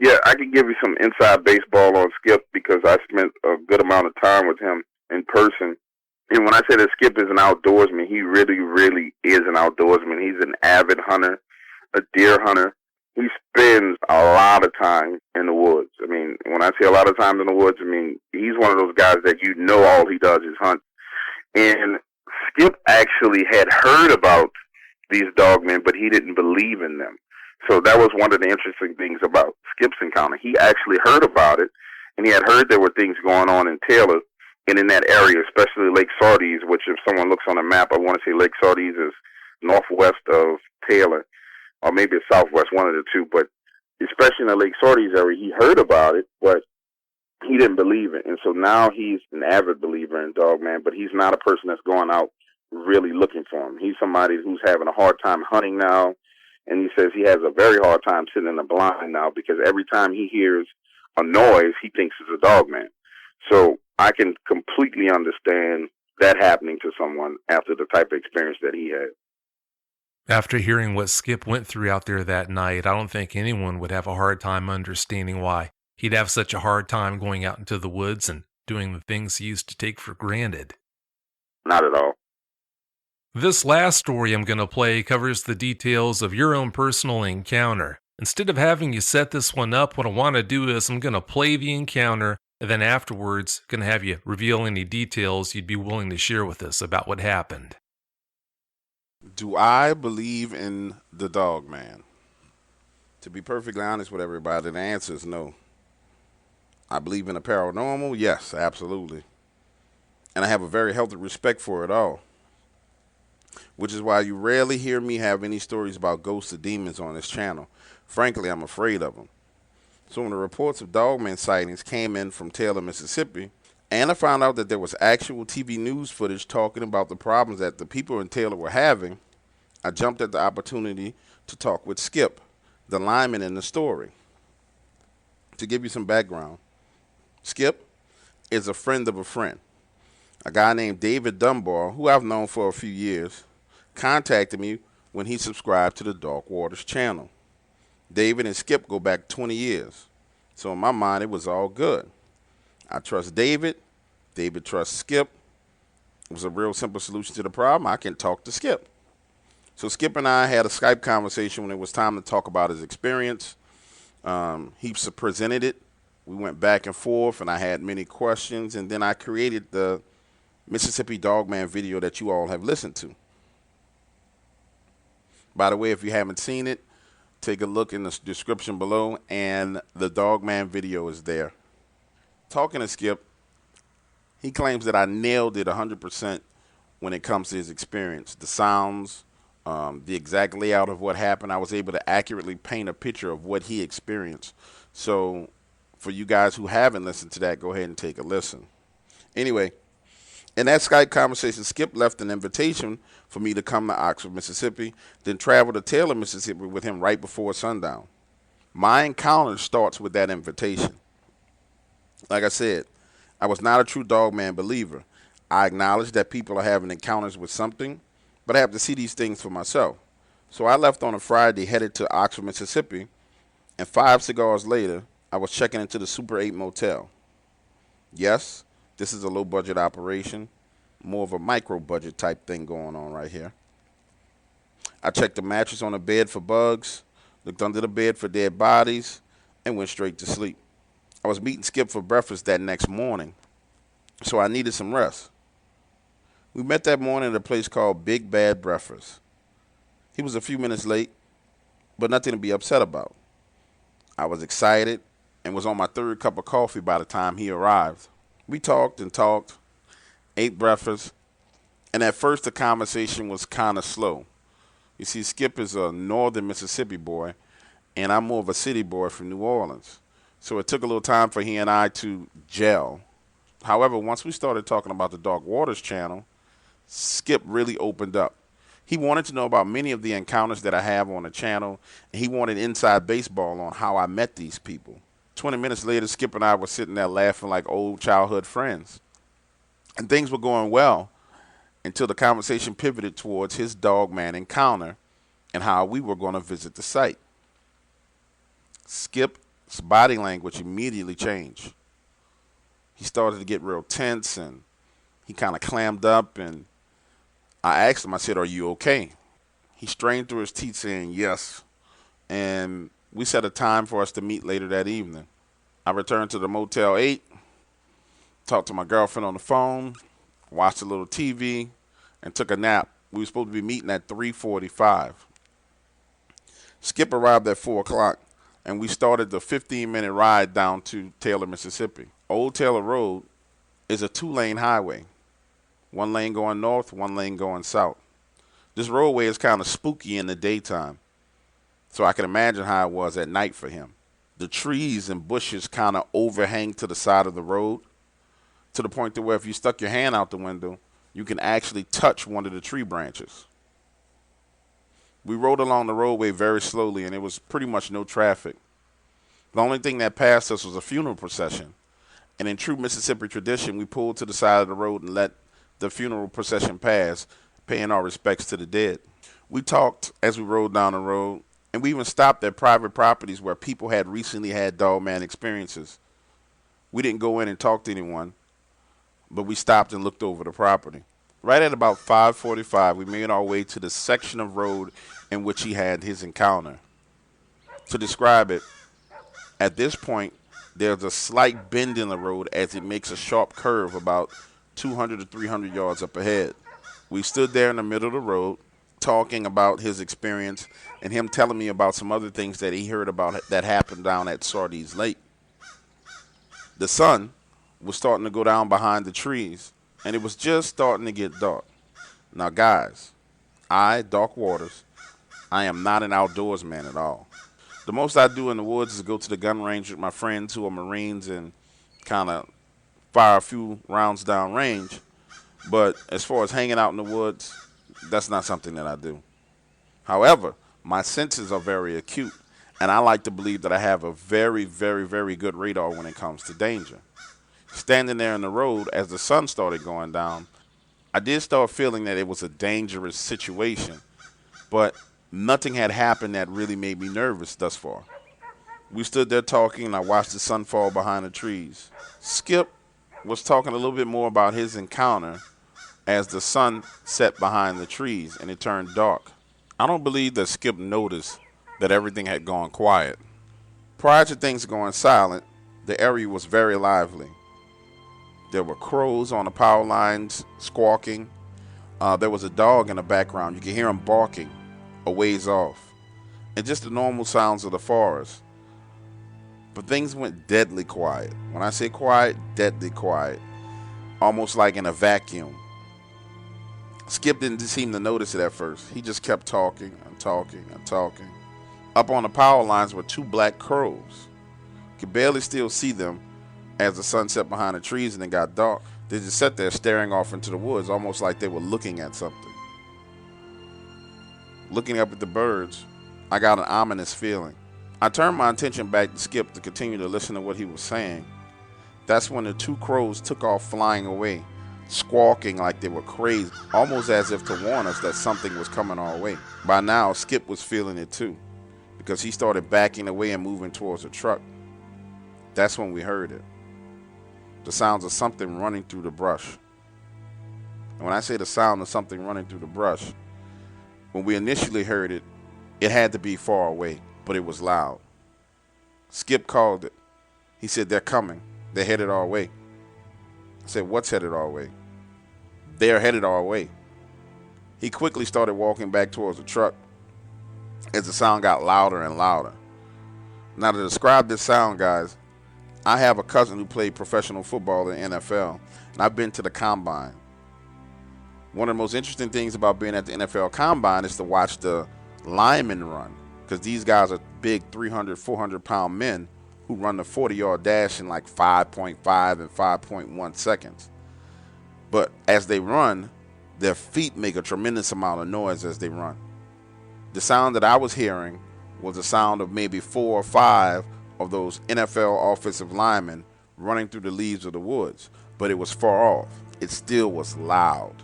Yeah, I could give you some inside baseball on Skip because I spent a good amount of time with him in person. And when I say that Skip is an outdoorsman, he really, really is an outdoorsman. He's an avid hunter, a deer hunter. He spends a lot of time in the woods. I mean, when I say a lot of time in the woods, I mean, he's one of those guys that you know all he does is hunt. And Skip actually had heard about these dogmen, but he didn't believe in them. So that was one of the interesting things about Skip's encounter. He actually heard about it, and he had heard there were things going on in Taylor and in that area, especially Lake Sardis, which if someone looks on a map, I want to say Lake Sardis is northwest of Taylor, or maybe it's southwest, one of the two. But especially in the Lake Sardis area, he heard about it, but he didn't believe it. And so now he's an avid believer in Dogman, but he's not a person that's going out really looking for him. He's somebody who's having a hard time hunting now. And he says he has a very hard time sitting in the blind now because every time he hears a noise, he thinks it's a dogman. So I can completely understand that happening to someone after the type of experience that he had. After hearing what Skip went through out there that night, I don't think anyone would have a hard time understanding why he'd have such a hard time going out into the woods and doing the things he used to take for granted. Not at all. This last story I'm going to play covers the details of your own personal encounter. Instead of having you set this one up, what I want to do is I'm going to play the encounter, and then afterwards, going to have you reveal any details you'd be willing to share with us about what happened. Do I believe in the dogman? To be perfectly honest with everybody, the answer is no. I believe in the paranormal? Yes, absolutely. And I have a very healthy respect for it all. Which is why you rarely hear me have any stories about ghosts or demons on this channel. Frankly, I'm afraid of them. So when the reports of dogman sightings came in from Taylor, Mississippi, and I found out that there was actual TV news footage talking about the problems that the people in Taylor were having, I jumped at the opportunity to talk with Skip, the lineman in the story. To give you some background, Skip is a friend of a friend. A guy named David Dunbar, who I've known for a few years, contacted me when he subscribed to the Dark Waters channel. David and Skip go back 20 years. So in my mind, it was all good. I trust David. David trusts Skip. It was a real simple solution to the problem. I can talk to Skip. So Skip and I had a Skype conversation when it was time to talk about his experience. He presented it. We went back and forth, and I had many questions. And then I created the Mississippi Dogman video that you all have listened to. By the way, if you haven't seen it, take a look in the description below, and the Dogman video is there. Talking to Skip, he claims that I nailed it 100% when it comes to his experience. The sounds, the exact layout of what happened, I was able to accurately paint a picture of what he experienced. So for you guys who haven't listened to that, go ahead and take a listen. Anyway, in that Skype conversation, Skip left an invitation for me to come to Oxford, Mississippi, then travel to Taylor, Mississippi with him right before sundown. My encounter starts with that invitation. Like I said, I was not a true dogman believer. I acknowledge that people are having encounters with something, but I have to see these things for myself. So I left on a Friday, headed to Oxford, Mississippi, and 5 cigars later, I was checking into the Super 8 motel. Yes, this is a low-budget operation, more of a micro-budget type thing going on right here. I checked the mattress on the bed for bugs, looked under the bed for dead bodies, and went straight to sleep. I was meeting Skip for breakfast that next morning, so I needed some rest. We met that morning at a place called Big Bad Breakfast. He was a few minutes late, but nothing to be upset about. I was excited and was on my third cup of coffee by the time he arrived. We talked and talked, ate breakfast, and at first the conversation was kind of slow. You see, Skip is a northern Mississippi boy, and I'm more of a city boy from New Orleans. So it took a little time for he and I to gel. However, once we started talking about the Dark Waters channel, Skip really opened up. He wanted to know about many of the encounters that I have on the channel, and he wanted inside baseball on how I met these people. 20 minutes later, Skip and I were sitting there laughing like old childhood friends. And things were going well until the conversation pivoted towards his Dogman encounter and how we were going to visit the site. Skip's body language immediately changed. He started to get real tense and he kind of clammed up, and I asked him, I said, "Are you okay?" He strained through his teeth saying yes, and we set a time for us to meet later that evening. I returned to the Motel 8, talked to my girlfriend on the phone, watched a little TV, and took a nap. We were supposed to be meeting at 3:45. Skip arrived at 4 o'clock, and we started the 15-minute ride down to Taylor, Mississippi. Old Taylor Road is a 2-lane highway. One lane going north, one lane going south. This roadway is kind of spooky in the daytime, so I can imagine how it was at night for him. The trees and bushes kind of overhang to the side of the road, to the point to where if you stuck your hand out the window, you can actually touch one of the tree branches. We rode along the roadway very slowly, and it was pretty much no traffic. The only thing that passed us was a funeral procession, and in true Mississippi tradition, we pulled to the side of the road and let the funeral procession pass, paying our respects to the dead. We talked as we rode down the road, and we even stopped at private properties where people had recently had Dogman experiences. We didn't go in and talk to anyone, but we stopped and looked over the property. Right at about 5:45, we made our way to the section of road in which he had his encounter. To describe it, at this point, there's a slight bend in the road as it makes a sharp curve about 200 to 300 yards up ahead. We stood there in the middle of the road, talking about his experience and him telling me about some other things that he heard about that happened down at Sardis Lake. The sun was starting to go down behind the trees, and it was just starting to get dark. Now, guys, Dark Waters, I am not an outdoors man at all. The most I do in the woods is go to the gun range with my friends who are Marines and kind of fire a few rounds down range. But as far as hanging out in the woods, that's not something that I do. However, my senses are very acute, and I like to believe that I have a very, very, very good radar when it comes to danger. Standing there in the road as the sun started going down, I did start feeling that it was a dangerous situation, but nothing had happened that really made me nervous thus far. We stood there talking, and I watched the sun fall behind the trees. Skip was talking a little bit more about his encounter as the sun set behind the trees and it turned dark. I don't believe that Skip noticed that everything had gone quiet. Prior to things going silent, the area was very lively. There were crows on the power lines squawking. There was a dog in the background. You could hear him barking a ways off. And just the normal sounds of the forest. But things went deadly quiet. When I say quiet, deadly quiet. Almost like in a vacuum. Skip didn't seem to notice it at first. He just kept talking and talking and talking. Up on the power lines were 2 black crows. You could barely still see them as the sun set behind the trees and it got dark. They just sat there staring off into the woods, almost like they were looking at something. Looking up at the birds, I got an ominous feeling. I turned my attention back to Skip to continue to listen to what he was saying. That's when the 2 crows took off flying away, squawking like they were crazy, almost as if to warn us that something was coming our way. By now, Skip was feeling it too, because he started backing away and moving towards the truck. That's when we heard it. The sounds of something running through the brush. And when I say the sound of something running through the brush, when we initially heard it, it had to be far away, but it was loud. Skip called it. He said, "They're coming. They're headed our way." I said, "What's headed our way?" "They're headed our way." He quickly started walking back towards the truck, as the sound got louder and louder. Now, to describe this sound, guys, I have a cousin who played professional football in the NFL, and I've been to the combine. One of the most interesting things about being at the NFL combine is to watch the linemen run, because these guys are big 300, 400-pound men who run the 40-yard dash in like 5.5 and 5.1 seconds. But as they run, their feet make a tremendous amount of noise as they run. The sound that I was hearing was the sound of maybe 4 or 5 of those NFL offensive linemen running through the leaves of the woods, but it was far off. It still was loud.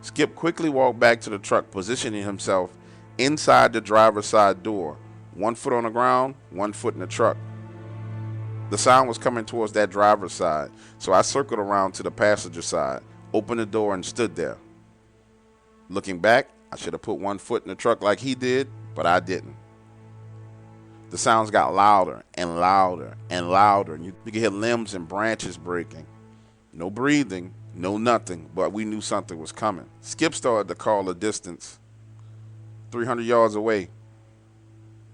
Skip quickly walked back to the truck, positioning himself inside the driver's side door, 1 foot on the ground, 1 foot in the truck. The sound was coming towards that driver's side, so I circled around to the passenger side, opened the door, and stood there. Looking back, I should have put 1 foot in the truck like he did, but I didn't. The sounds got louder and louder and louder, and you could hear limbs and branches breaking. No breathing, no nothing, but we knew something was coming. Skip started to call a distance. 300 yards away,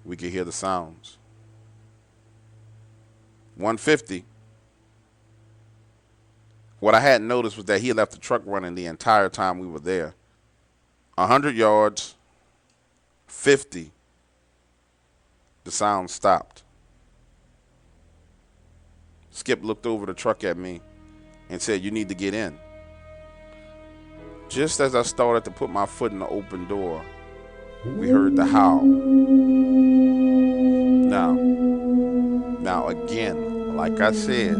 we could hear the sounds. 150. What I hadn't noticed was that he left the truck running the entire time we were there. 100 yards, 50. The sound stopped. Skip looked over the truck at me and said, "You need to get in." Just as I started to put my foot in the open door, we heard the howl. Now again, like I said,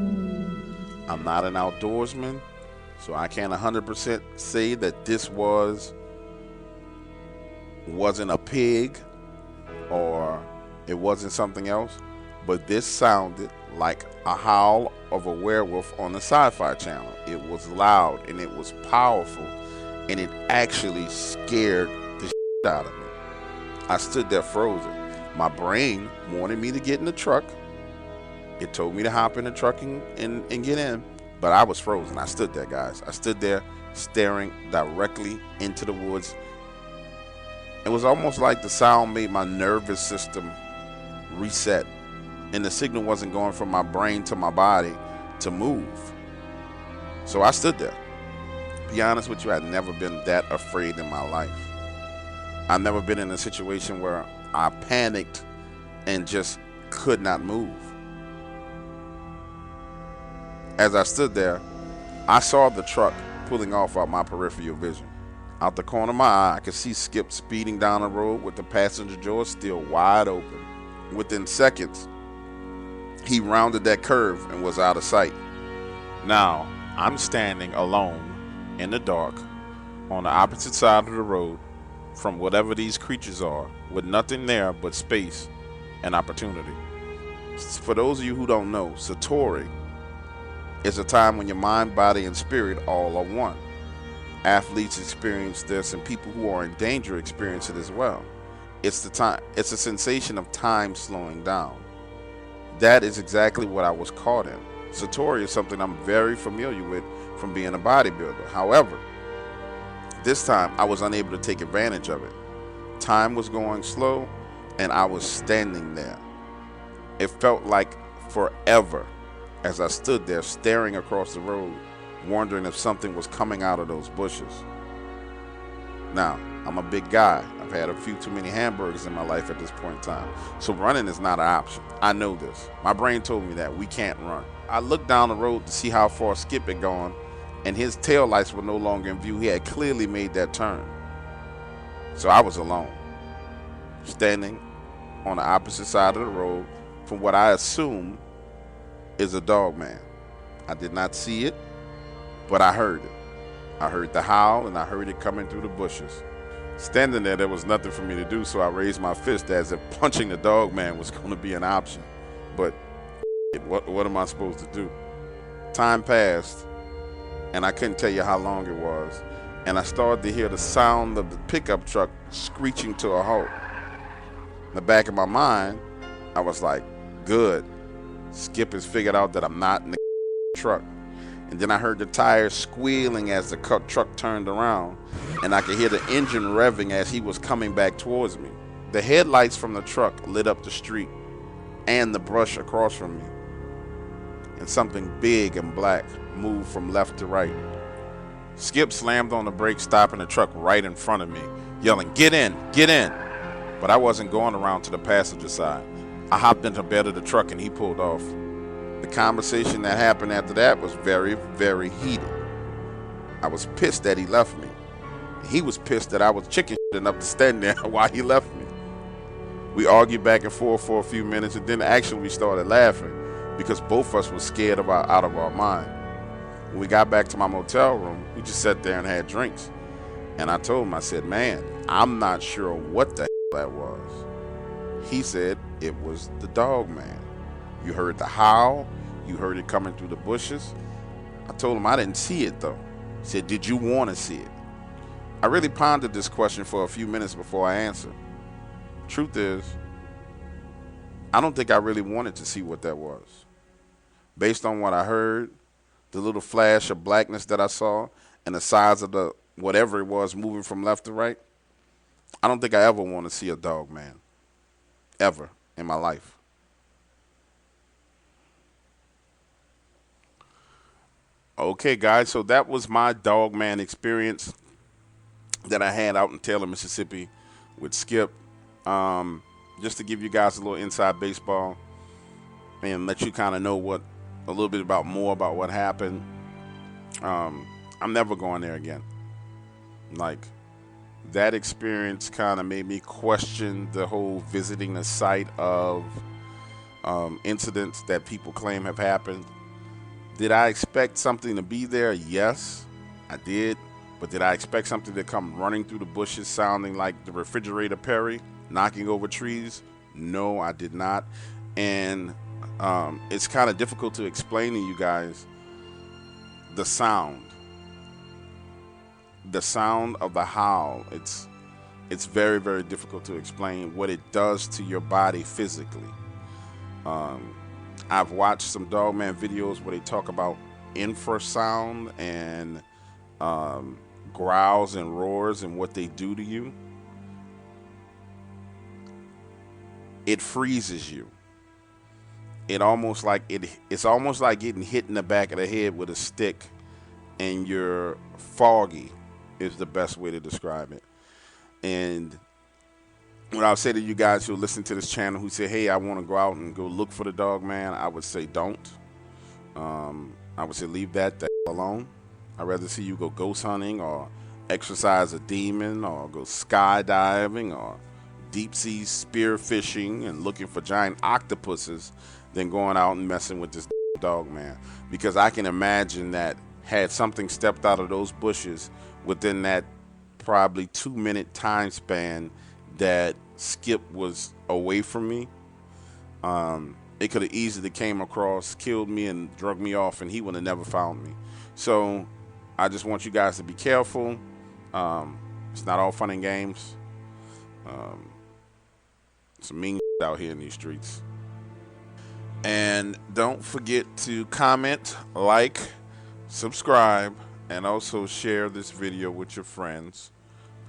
I'm not an outdoorsman, so I can't 100% say that this wasn't a pig or it wasn't something else, but this sounded like a howl of a werewolf on the Sci-Fi Channel. It was loud and it was powerful, and it actually scared the shit out of me. I stood there frozen. My brain wanted me to get in the truck. It told me to hop in the truck and get in, but I was frozen. I stood there, guys. I stood there staring directly into the woods. It was almost like the sound made my nervous system reset, and the signal wasn't going from my brain to my body to move. So I stood there. To be honest with you, I'd never been that afraid in my life. I've never been in a situation where I panicked and just could not move. As I stood there, I saw the truck pulling off out my peripheral vision. Out the corner of my eye, I could see Skip speeding down the road with the passenger door still wide open. Within seconds, he rounded that curve and was out of sight. Now, I'm standing alone in the dark on the opposite side of the road from whatever these creatures are, with nothing there but space and opportunity. For those of you who don't know, Satori is a time when your mind, body, and spirit all are one. Athletes experience this, and people who are in danger experience it as well. It's a sensation of time slowing down. That is exactly what I was caught in. Satori is something I'm very familiar with from being a bodybuilder. However, this time I was unable to take advantage of it. Time was going slow, and I was standing there. It felt like forever as I stood there staring across the road, wondering if something was coming out of those bushes. Now, I'm a big guy. I've had a few too many hamburgers in my life at this point in time, so running is not an option. I know this. My brain told me that we can't run. I looked down the road to see how far Skip had gone, and his taillights were no longer in view. He had clearly made that turn. So I was alone, standing on the opposite side of the road from what I assume is a dogman. I did not see it, but I heard it. I heard the howl, and I heard it coming through the bushes. Standing there was nothing for me to do, so I raised my fist as if punching the dogman was going to be an option. But what am I supposed to do? Time passed, and I couldn't tell you how long it was, and I started to hear the sound of the pickup truck screeching to a halt. In the back of my mind, I was like, good. Skip has figured out that I'm not in the truck. And then I heard the tires squealing as the truck turned around, and I could hear the engine revving as he was coming back towards me. The headlights from the truck lit up the street and the brush across from me, and something big and black moved from left to right. Skip slammed on the brakes, stopping the truck right in front of me, yelling, "Get in, get in." But I wasn't going around to the passenger side. I hopped into the bed of the truck and he pulled off. The conversation that happened after that was very, very heated. I was pissed that he left me. He was pissed that I was chicken shit enough to stand there while he left me. We argued back and forth for a few minutes, and then actually we started laughing because both of us were scared out of our mind. When we got back to my motel room, we just sat there and had drinks. And I told him, I said, "Man, I'm not sure what the hell that was." He said it was the Dogman. You heard the howl, you heard it coming through the bushes. I told him I didn't see it though. He said, "Did you want to see it?" I really pondered this question for a few minutes before I answered. Truth is, I don't think I really wanted to see what that was. Based on what I heard, the little flash of blackness that I saw, and the size of the whatever it was moving from left to right, I don't think I ever want to see a Dogman. Ever in my life. Okay, guys, so that was my Dogman experience that I had out in Taylor, Mississippi with Skip. Just to give you guys a little inside baseball and let you kind of know a little bit more about what happened. I'm never going there again. Like, that experience kind of made me question the whole visiting the site of incidents that people claim have happened. Did I expect something to be there? Yes, I did. But did I expect something to come running through the bushes sounding like the refrigerator Perry knocking over trees? No, I did not. And it's kind of difficult to explain to you guys the sound of the howl. It's very, very difficult to explain what it does to your body physically. I've watched some Dogman videos where they talk about infrasound and growls and roars and what they do to you. It freezes you. It's almost like getting hit in the back of the head with a stick and you're foggy is the best way to describe it. And what I'll say to you guys who listen to this channel who say, "Hey, I want to go out and go look for the Dogman," I would say don't. I would say leave that alone. I'd rather see you go ghost hunting or exercise a demon or go skydiving or deep sea spear fishing and looking for giant octopuses than going out and messing with this Dogman. Because I can imagine that had something stepped out of those bushes within that probably 2-minute time span that Skip was away from me, it could have easily came across, killed me, and drug me off, and he would have never found me. So I just want you guys to be careful. It's not all fun and games. Some mean out here in these streets. And don't forget to comment, like, subscribe, and also share this video with your friends,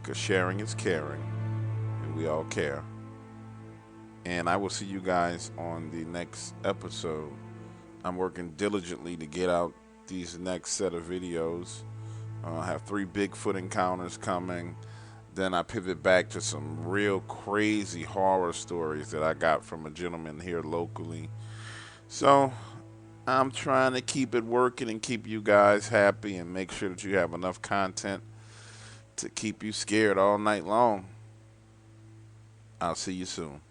because sharing is caring, and we all care. And I will see you guys on the next episode. I'm working diligently to get out these next set of videos. I have 3 Bigfoot encounters coming. Then I pivot back to some real crazy horror stories that I got from a gentleman here locally. So I'm trying to keep it working and keep you guys happy and make sure that you have enough content to keep you scared all night long. I'll see you soon.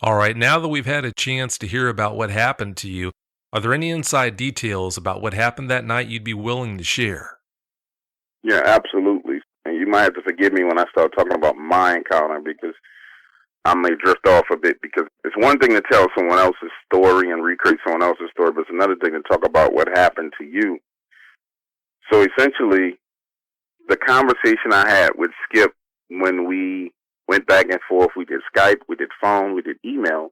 All right, now that we've had a chance to hear about what happened to you, are there any inside details about what happened that night you'd be willing to share? Yeah, absolutely. And you might have to forgive me when I start talking about my encounter, because I may drift off a bit, because it's one thing to tell someone else's story and recreate someone else's story, but it's another thing to talk about what happened to you. So essentially, the conversation I had with Skip when we went back and forth, we did Skype, we did phone, we did email,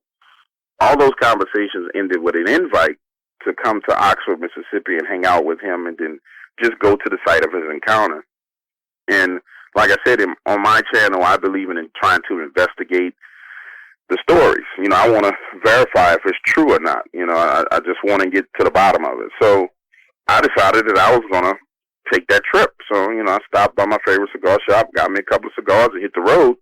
all those conversations ended with an invite to come to Oxford, Mississippi and hang out with him and then just go to the site of his encounter. And like I said, on my channel, I believe in trying to investigate the stories. I want to verify if it's true or not. I just want to get to the bottom of it. So I decided that I was going to take that trip. So, I stopped by my favorite cigar shop, got me a couple of cigars, and hit the road.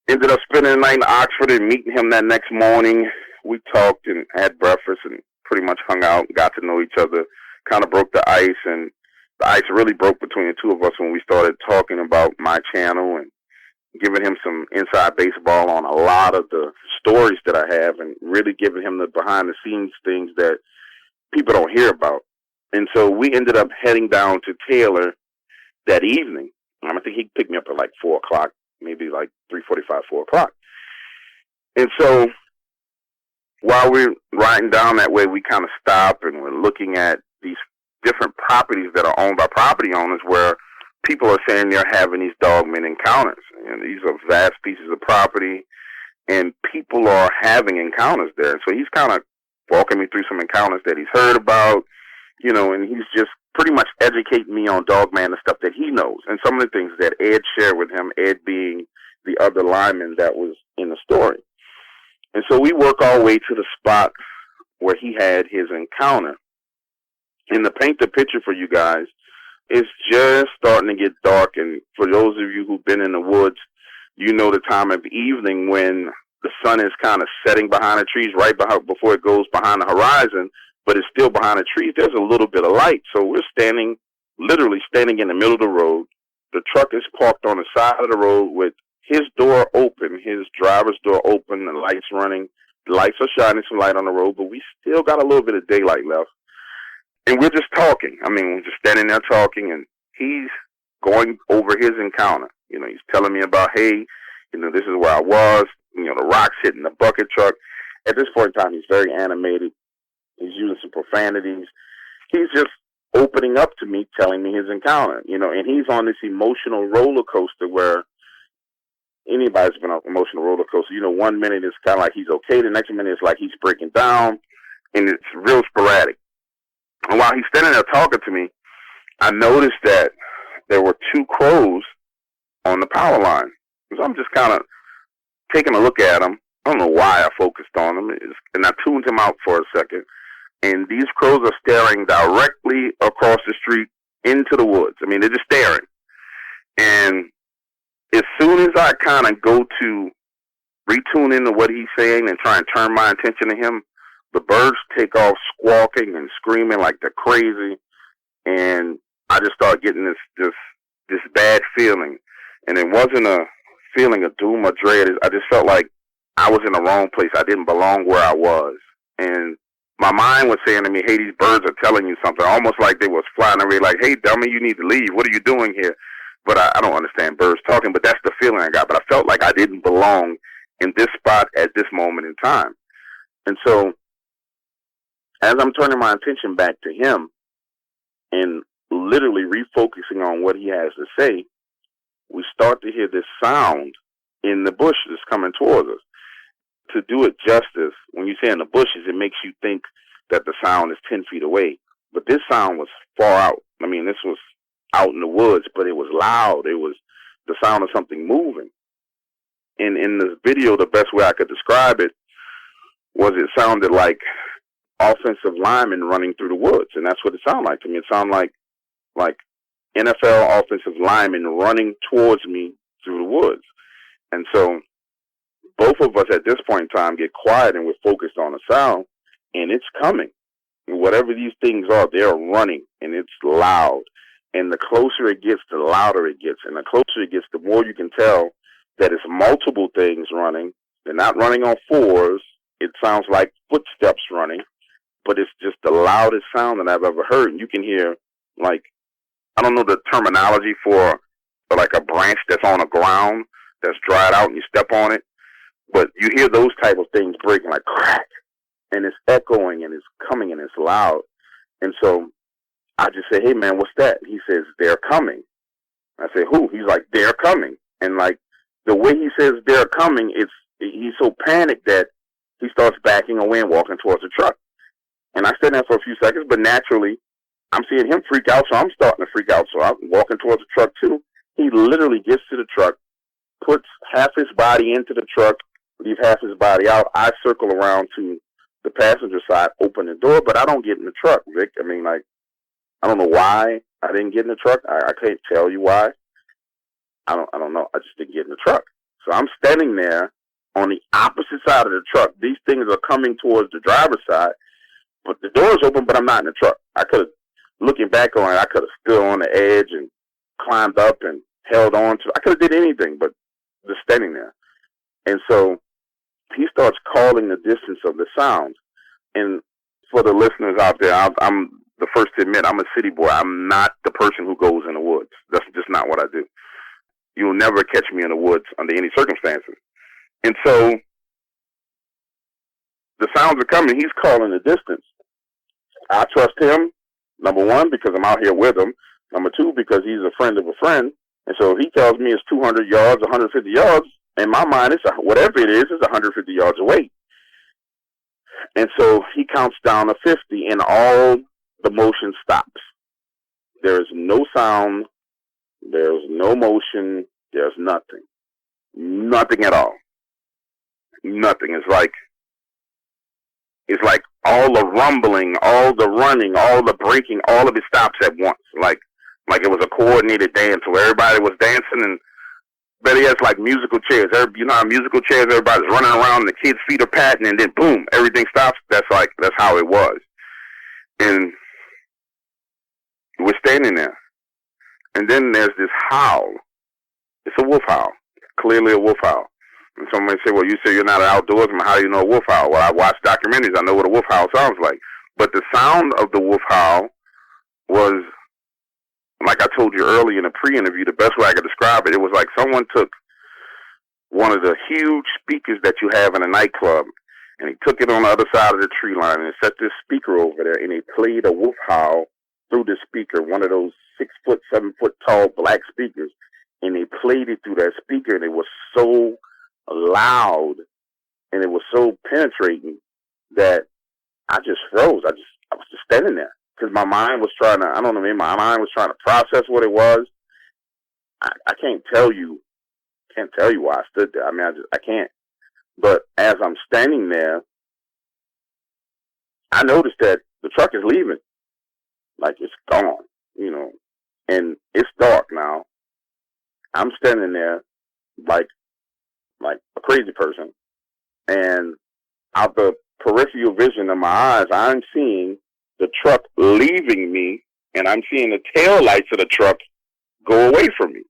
Ended up spending the night in Oxford and meeting him that next morning. We talked and had breakfast and pretty much hung out and got to know each other, kind of broke the ice. And the ice really broke between the two of us when we started talking about my channel and giving him some inside baseball on a lot of the stories that I have, and really giving him the behind-the-scenes things that people don't hear about. And so we ended up heading down to Taylor that evening. I think he picked me up at like 4 o'clock, maybe like 3:45, 4 o'clock. And so while we're riding down that way, we kind of stop and we're looking at these different properties that are owned by property owners where people are saying they're having these dogman encounters. And these are vast pieces of property, and people are having encounters there. So he's kind of walking me through some encounters that he's heard about, and he's just pretty much educating me on Dogman and stuff that he knows. And some of the things that Ed shared with him, Ed being the other lineman that was in the story. And so we work our way to the spot where he had his encounter. And to paint the picture for you guys, it's just starting to get dark. And for those of you who've been in the woods, the time of evening when the sun is kind of setting behind the trees before it goes behind the horizon, but it's still behind the trees. There's a little bit of light. So we're literally standing in the middle of the road. The truck is parked on the side of the road with his door open, his driver's door open, the lights running. The lights are shining some light on the road, but we still got a little bit of daylight left. And we're just talking. We're just standing there talking, and he's going over his encounter. He's telling me about, hey, this is where I was, the rocks hitting the bucket truck. At this point in time, he's very animated. He's using some profanities. He's just opening up to me, telling me his encounter, and he's on this emotional roller coaster where anybody's been on an emotional roller coaster. 1 minute it's kind of like he's okay. The next minute it's like he's breaking down, and it's real sporadic. And while he's standing there talking to me, I noticed that there were 2 crows on the power line. So I'm just kind of taking a look at them. I don't know why I focused on them. And I tuned him out for a second. And these crows are staring directly across the street into the woods. They're just staring. And as soon as I kind of go to retune into what he's saying and try and turn my attention to him, the birds take off squawking and screaming like they're crazy. And I just started getting this bad feeling. And it wasn't a feeling of doom or dread. I just felt like I was in the wrong place. I didn't belong where I was. And my mind was saying to me, hey, these birds are telling you something, almost like they was flying away like, hey, dummy, you need to leave. What are you doing here? But I don't understand birds talking, but that's the feeling I got. But I felt like I didn't belong in this spot at this moment in time. And so as I'm turning my attention back to him and literally refocusing on what he has to say, we start to hear this sound in the bushes coming towards us. To do it justice, when you say in the bushes, it makes you think that the sound is 10 feet away. But this sound was far out. This was out in the woods, but it was loud. It was the sound of something moving. And in this video, the best way I could describe it was it sounded like offensive linemen running through the woods. And that's what it sounded like to me. It sounded like NFL offensive linemen running towards me through the woods. And so both of us at this point in time get quiet and we're focused on the sound, and it's coming. And whatever these things are, they're running, and it's loud. And the closer it gets, the louder it gets. And the closer it gets, the more you can tell that it's multiple things running. They're not running on 4s. It sounds like footsteps running, but it's just the loudest sound that I've ever heard. And you can hear, like, I don't know the terminology for like a branch that's on the ground that's dried out and you step on it, but you hear those type of things breaking like crack, and it's echoing and it's coming and it's loud. And so I just say, hey man, what's that? He says, they're coming. I say, who? He's like, they're coming. And like the way he says they're coming, he's so panicked that he starts backing away and walking towards the truck. And I stand there for a few seconds, but naturally I'm seeing him freak out, so I'm starting to freak out. So I'm walking towards the truck too. He literally gets to the truck, puts half his body into the truck, leave half his body out. I circle around to the passenger side, open the door, but I don't get in the truck, Vic. I mean, like, I don't know why I didn't get in the truck. I can't tell you why. I don't know. I just didn't get in the truck. So I'm standing there on the opposite side of the truck. These things are coming towards the driver's side, but the door is open, but I'm not in the truck. I could have, looking back on it, I could have stood on the edge and climbed up and held on to. I could have did anything, but just standing there. And so he starts calling the distance of the sound. And for the listeners out there, I'm the first to admit I'm a city boy. I'm not the person who goes in the woods. That's just not what I do. You'll never catch me in the woods under any circumstances. And so the sounds are coming. He's calling the distance. I trust him, number one, because I'm out here with him. Number two, because he's a friend of a friend. And so if he tells me it's 200 yards, 150 yards, in my mind, it's whatever it is 150 yards away. And so he counts down to 50, and all the motion stops. There's no sound. There's no motion. There's nothing. Nothing at all. Nothing. It's like all the rumbling, all the running, all the breaking, all of it stops at once. Like it was a coordinated dance where everybody was dancing, and but he has like musical chairs. You know how musical chairs, everybody's running around, and the kids' feet are patting, and then boom, everything stops. That's how it was. And we're standing there. And then there's this howl. It's a wolf howl. Clearly a wolf howl. And somebody say, well, you say you're not an outdoorsman. How do you know a wolf howl? Well, I watch documentaries. I know what a wolf howl sounds like. But the sound of the wolf howl was, like I told you earlier in the pre-interview, the best way I could describe it, it was like someone took one of the huge speakers that you have in a nightclub, and he took it on the other side of the tree line and set this speaker over there, and he played a wolf howl through the speaker, one of those 6 foot, 7 foot tall black speakers, and they played it through that speaker, and it was so loud and it was so penetrating that I just froze. I was just standing there because my mind was trying to, I don't know, maybe my mind was trying to process what it was. I can't tell you why I stood there. I mean, I can't. But as I'm standing there, I noticed that the truck is leaving. Like, it's gone, and it's dark now. I'm standing there like a crazy person. And out the peripheral vision of my eyes, I'm seeing the truck leaving me, and I'm seeing the tail lights of the truck go away from me.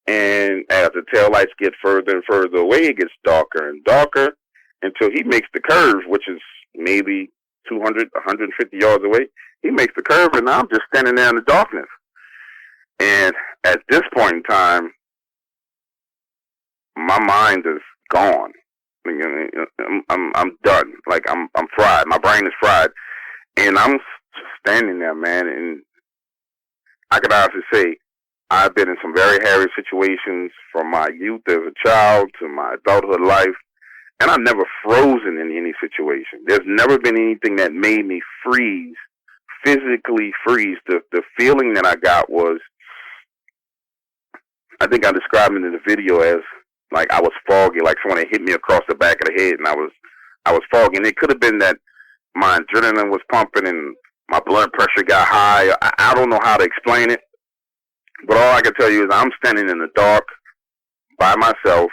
And as the tail lights get further and further away, it gets darker and darker until he makes the curve, which is maybe 200, 150 yards away. He makes the curve, and I'm just standing there in the darkness. And at this point in time, my mind is gone. I'm done. Like I'm fried. My brain is fried, and I'm standing there, man. And I could honestly say I've been in some very hairy situations from my youth as a child to my adulthood life, and I've never frozen in any situation. There's never been anything that made me freeze, physically freeze. The feeling that I got was, I think I described it in the video as like I was foggy, like someone had hit me across the back of the head, and I was foggy. And it could have been that my adrenaline was pumping and my blood pressure got high. I don't know how to explain it, but all I can tell you is I'm standing in the dark by myself,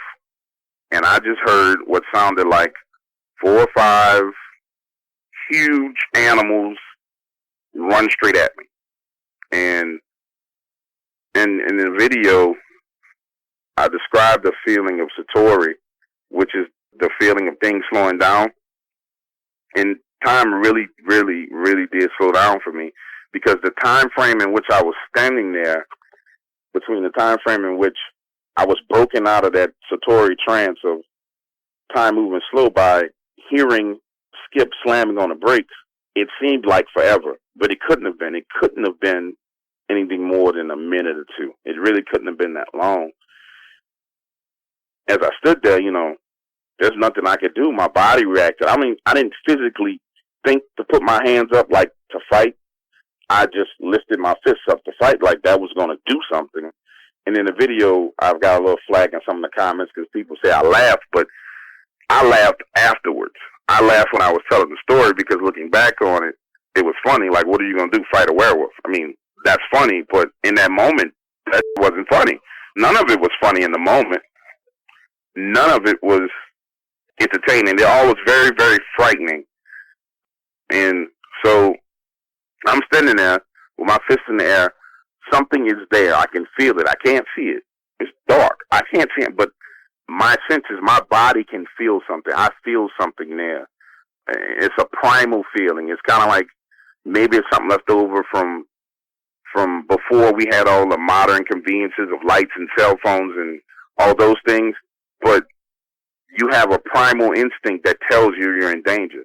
and I just heard what sounded like 4 or 5 huge animals run straight at me. And in the video, I described the feeling of Satori, which is the feeling of things slowing down. And time really, really, really did slow down for me, because the time frame in which I was standing there, between the time frame in which I was broken out of that Satori trance of time moving slow by hearing Skip slamming on the brakes, it seemed like forever, but it couldn't have been. It couldn't have been anything more than a minute or two. It really couldn't have been that long. As I stood there, there's nothing I could do. My body reacted. I mean, I didn't physically think to put my hands up like to fight. I just lifted my fists up to fight like that was going to do something. And in the video, I've got a little flag in some of the comments because people say I laughed, but I laughed afterwards. I laughed when I was telling the story because looking back on it, it was funny. Like, what are you going to do, fight a werewolf? I mean, that's funny, but in that moment, that wasn't funny. None of it was funny in the moment. None of it was entertaining. They all was very, very frightening. And so I'm standing there with my fist in the air. Something is there. I can feel it. I can't see it. It's dark. I can't see it, but my senses, my body can feel something. I feel something there. It's a primal feeling. It's kind of like maybe it's something left over from before we had all the modern conveniences of lights and cell phones and all those things. But you have a primal instinct that tells you you're in danger.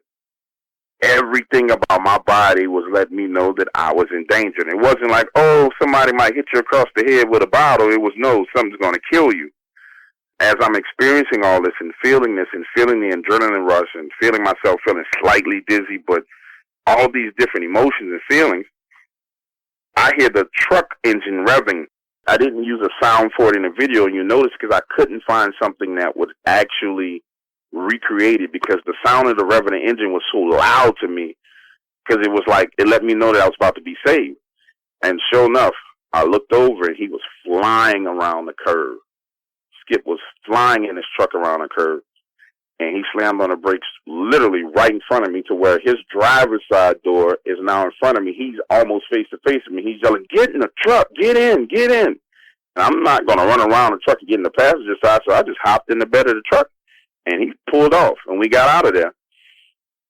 Everything about my body was letting me know that I was in danger. And it wasn't like, oh, somebody might hit you across the head with a bottle. It was, no, something's going to kill you. As I'm experiencing all this and feeling the adrenaline rush and feeling myself feeling slightly dizzy, but all these different emotions and feelings, I hear the truck engine revving. I didn't use a sound for it in the video, and you notice because I couldn't find something that was actually recreated because the sound of the revving engine was so loud to me because it was like it let me know that I was about to be saved. And sure enough, I looked over and he was flying around the curve. Skip was flying in his truck around the curve, and he slammed on the brakes literally right in front of me to where his driver's side door is now in front of me. He's almost face to face with me. He's yelling, "Get in the truck, get in, get in." And I'm not going to run around the truck and get in the passenger side, so I just hopped in the bed of the truck, and he pulled off, and we got out of there.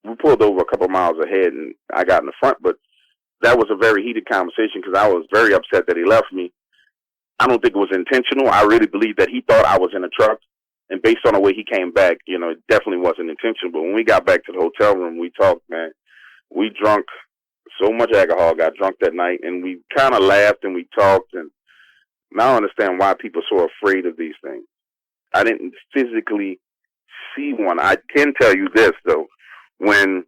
We pulled over a couple miles ahead, and I got in the front, but that was a very heated conversation because I was very upset that he left me. I don't think it was intentional. I really believe that he thought I was in the truck. And based on the way he came back, you know, it definitely wasn't intentional. But when we got back to the hotel room, we talked, man. We drunk so much alcohol, got drunk that night, and we kind of laughed and we talked. And now I understand why people are so afraid of these things. I didn't physically see one. I can tell you this, though. When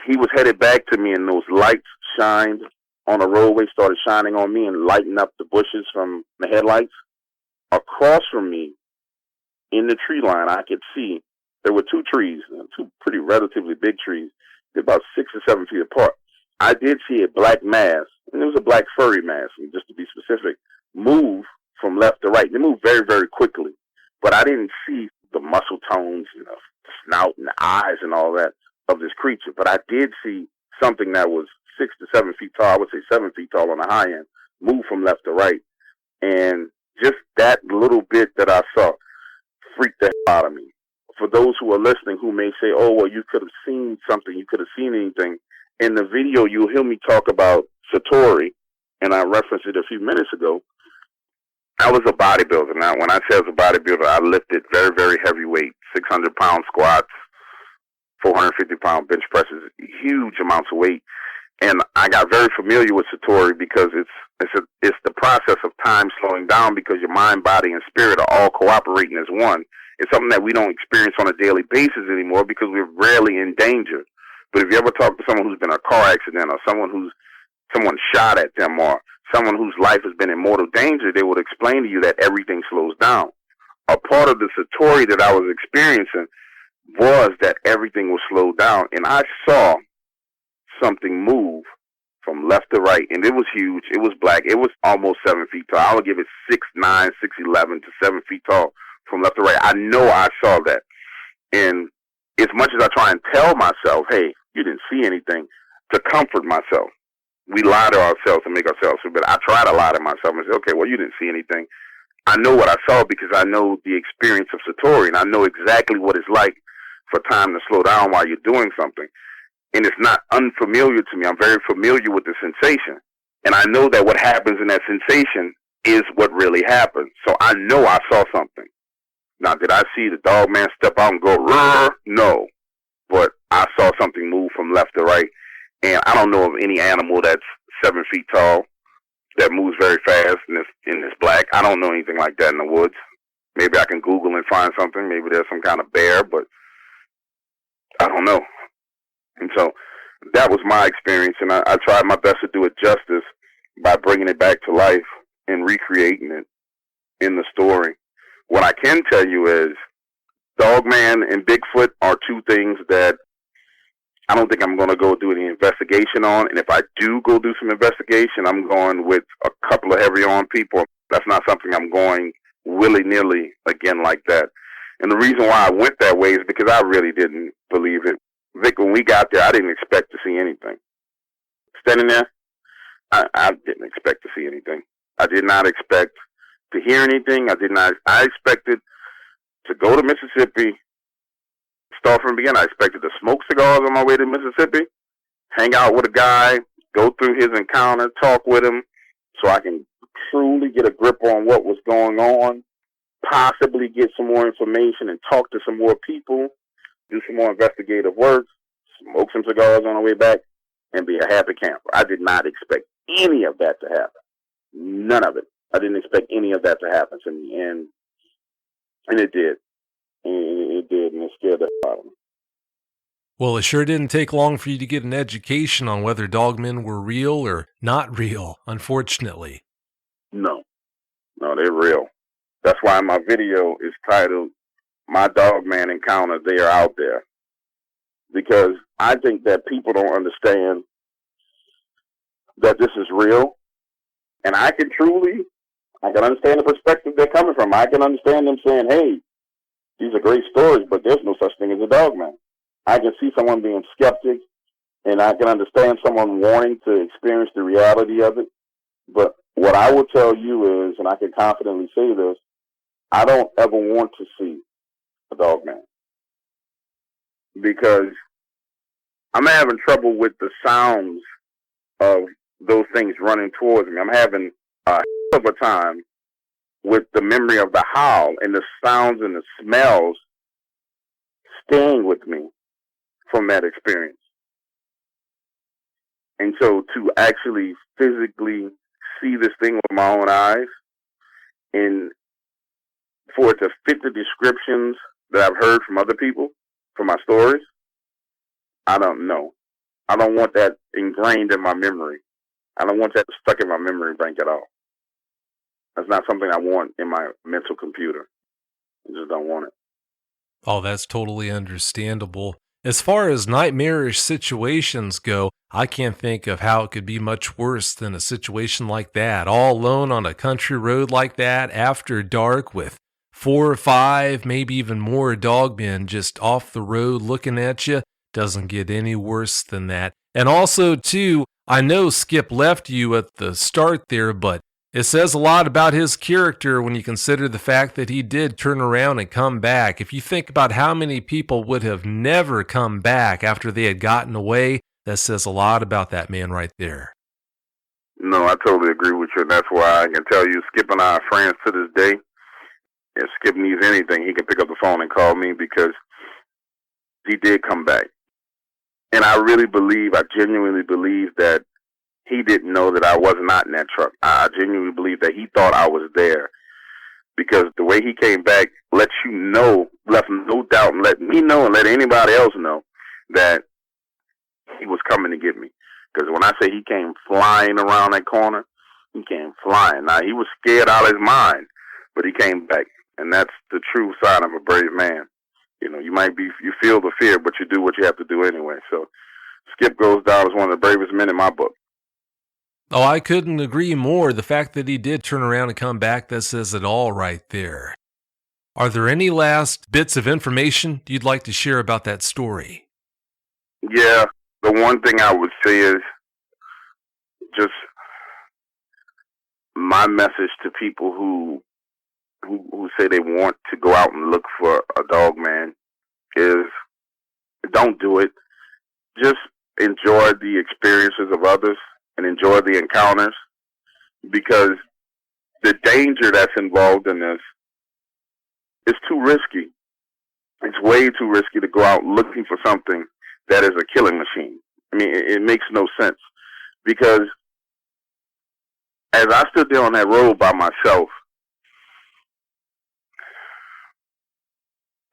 he was headed back to me and those lights shined on the roadway, started shining on me and lighting up the bushes from the headlights, across from me in the tree line, I could see there were two trees, two pretty relatively big trees. They're about 6 or 7 feet apart. I did see a black mass, and it was a black furry mass, and just to be specific, move from left to right. They moved very, very quickly, but I didn't see the muscle tones, you know, the snout and the eyes and all that of this creature. But I did see something that was 6 to 7 feet tall, I would say 7 feet tall on the high end, move from left to right. And just that little bit that I saw freaked the hell out of me. For those who are listening who may say, oh, well, you could have seen something, you could have seen anything. In the video, you'll hear me talk about Satori, and I referenced it a few minutes ago. I was a bodybuilder. Now, when I say I was a bodybuilder, I lifted very, very heavy weight, 600-pound squats, 450-pound bench presses, huge amounts of weight. And I got very familiar with Satori because it's the process of time slowing down because your mind, body, and spirit are all cooperating as one. It's something that we don't experience on a daily basis anymore because we're rarely in danger. But if you ever talk to someone who's been in a car accident or someone shot at them or someone whose life has been in mortal danger, they would explain to you that everything slows down. A part of the Satori that I was experiencing was that everything was slowed down. And I saw something move from left to right, and it was huge. It was black. It was almost 7 feet tall. I would give it 6'9", 6'11" to 7 feet tall from left to right. I know I saw that. And as much as I try and tell myself, hey, you didn't see anything, to comfort myself, we lie to ourselves and make ourselves feel better. I try to lie to myself and say, okay, well, you didn't see anything. I know what I saw because I know the experience of Satori, and I know exactly what it's like for time to slow down while you're doing something. And it's not unfamiliar to me. I'm very familiar with the sensation. And I know that what happens in that sensation is what really happens. So I know I saw something. Now, did I see the dog man step out and go, roar? No. But I saw something move from left to right. And I don't know of any animal that's 7 feet tall that moves very fast and is black. I don't know anything like that in the woods. Maybe I can Google and find something. Maybe there's some kind of bear, but I don't know. And so that was my experience, and I tried my best to do it justice by bringing it back to life and recreating it. in the story. What I can tell you is Dogman and Bigfoot are two things that I don't think I'm going to go do any investigation on. And if I do go do some investigation, I'm going with a couple of heavy-armed people. That's not something I'm going willy-nilly again like that. And the reason why I went that way is because I really didn't believe it. Vic, when we got there, I didn't expect to see anything. Standing there, I didn't expect to see anything. I did not expect to hear anything. I expected to go to Mississippi, start from the beginning. I expected to smoke cigars on my way to Mississippi, hang out with a guy, go through his encounter, talk with him so I can truly get a grip on what was going on, possibly get some more information and talk to some more people, do some more investigative work, smoke some cigars on the way back, and be a happy camper. I did not expect any of that to happen. None of it. I didn't expect any of that to happen to me, and it did. It did, and it scared the hell out of me. Well, it sure didn't take long for you to get an education on whether dogmen were real or not real, unfortunately. No, they're real. That's why my video is titled, My Dogman Encounter, They Are Out There. Because I think that people don't understand that this is real. And I can understand the perspective they're coming from. I can understand them saying, hey, these are great stories, but there's no such thing as a dogman. I can see someone being skeptic, and I can understand someone wanting to experience the reality of it. But what I will tell you is, and I can confidently say this, I don't ever want to see a dogman. Because I'm having trouble with the sounds of those things running towards me. I'm having a hell of a time with the memory of the howl and the sounds and the smells staying with me from that experience. And so to actually physically see this thing with my own eyes and for it to fit the descriptions that I've heard from other people, from my stories, I don't know. I don't want that ingrained in my memory. I don't want that stuck in my memory bank at all. That's not something I want in my mental computer. I just don't want it. Oh, that's totally understandable. As far as nightmarish situations go, I can't think of how it could be much worse than a situation like that. All alone on a country road like that after dark with 4 or 5, maybe even more dogmen just off the road looking at you. Doesn't get any worse than that. And also, too, I know Skip left you at the start there, but it says a lot about his character when you consider the fact that he did turn around and come back. If you think about how many people would have never come back after they had gotten away, that says a lot about that man right there. No, I totally agree with you. That's why I can tell you, Skip and I are friends to this day. If Skip needs anything, he can pick up the phone and call me because he did come back. And I genuinely believe that he didn't know that I was not in that truck. I genuinely believe that he thought I was there because the way he came back left no doubt and let me know and let anybody else know that he was coming to get me. Because when I say he came flying around that corner, he came flying. Now, he was scared out of his mind, but he came back. And that's the true sign of a brave man. You know, you feel the fear, but you do what you have to do anyway. So Skip goes down as one of the bravest men in my book. Oh, I couldn't agree more. The fact that he did turn around and come back, that says it all right there. Are there any last bits of information you'd like to share about that story? Yeah, the one thing I would say is just my message to people who say they want to go out and look for a dog man is don't do it. Just enjoy the experiences of others and enjoy the encounters because the danger that's involved in this is too risky. It's way too risky to go out looking for something that is a killing machine. I mean, it makes no sense because as I stood there on that road by myself,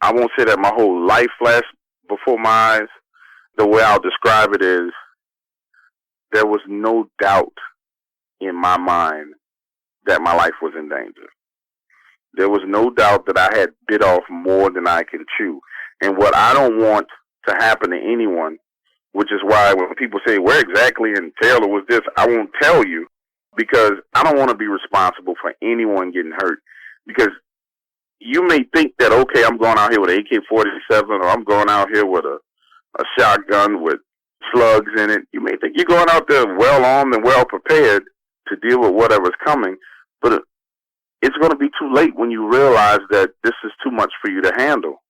I won't say that my whole life flashed before my eyes. The way I'll describe it is there was no doubt in my mind that my life was in danger. There was no doubt that I had bit off more than I can chew. And what I don't want to happen to anyone, which is why when people say, where exactly in Taylor was this, I won't tell you, because I don't want to be responsible for anyone getting hurt. Because you may think that, okay, I'm going out here with an AK-47 or I'm going out here with a shotgun with slugs in it. You may think you're going out there well-armed and well-prepared to deal with whatever's coming, but it's going to be too late when you realize that this is too much for you to handle.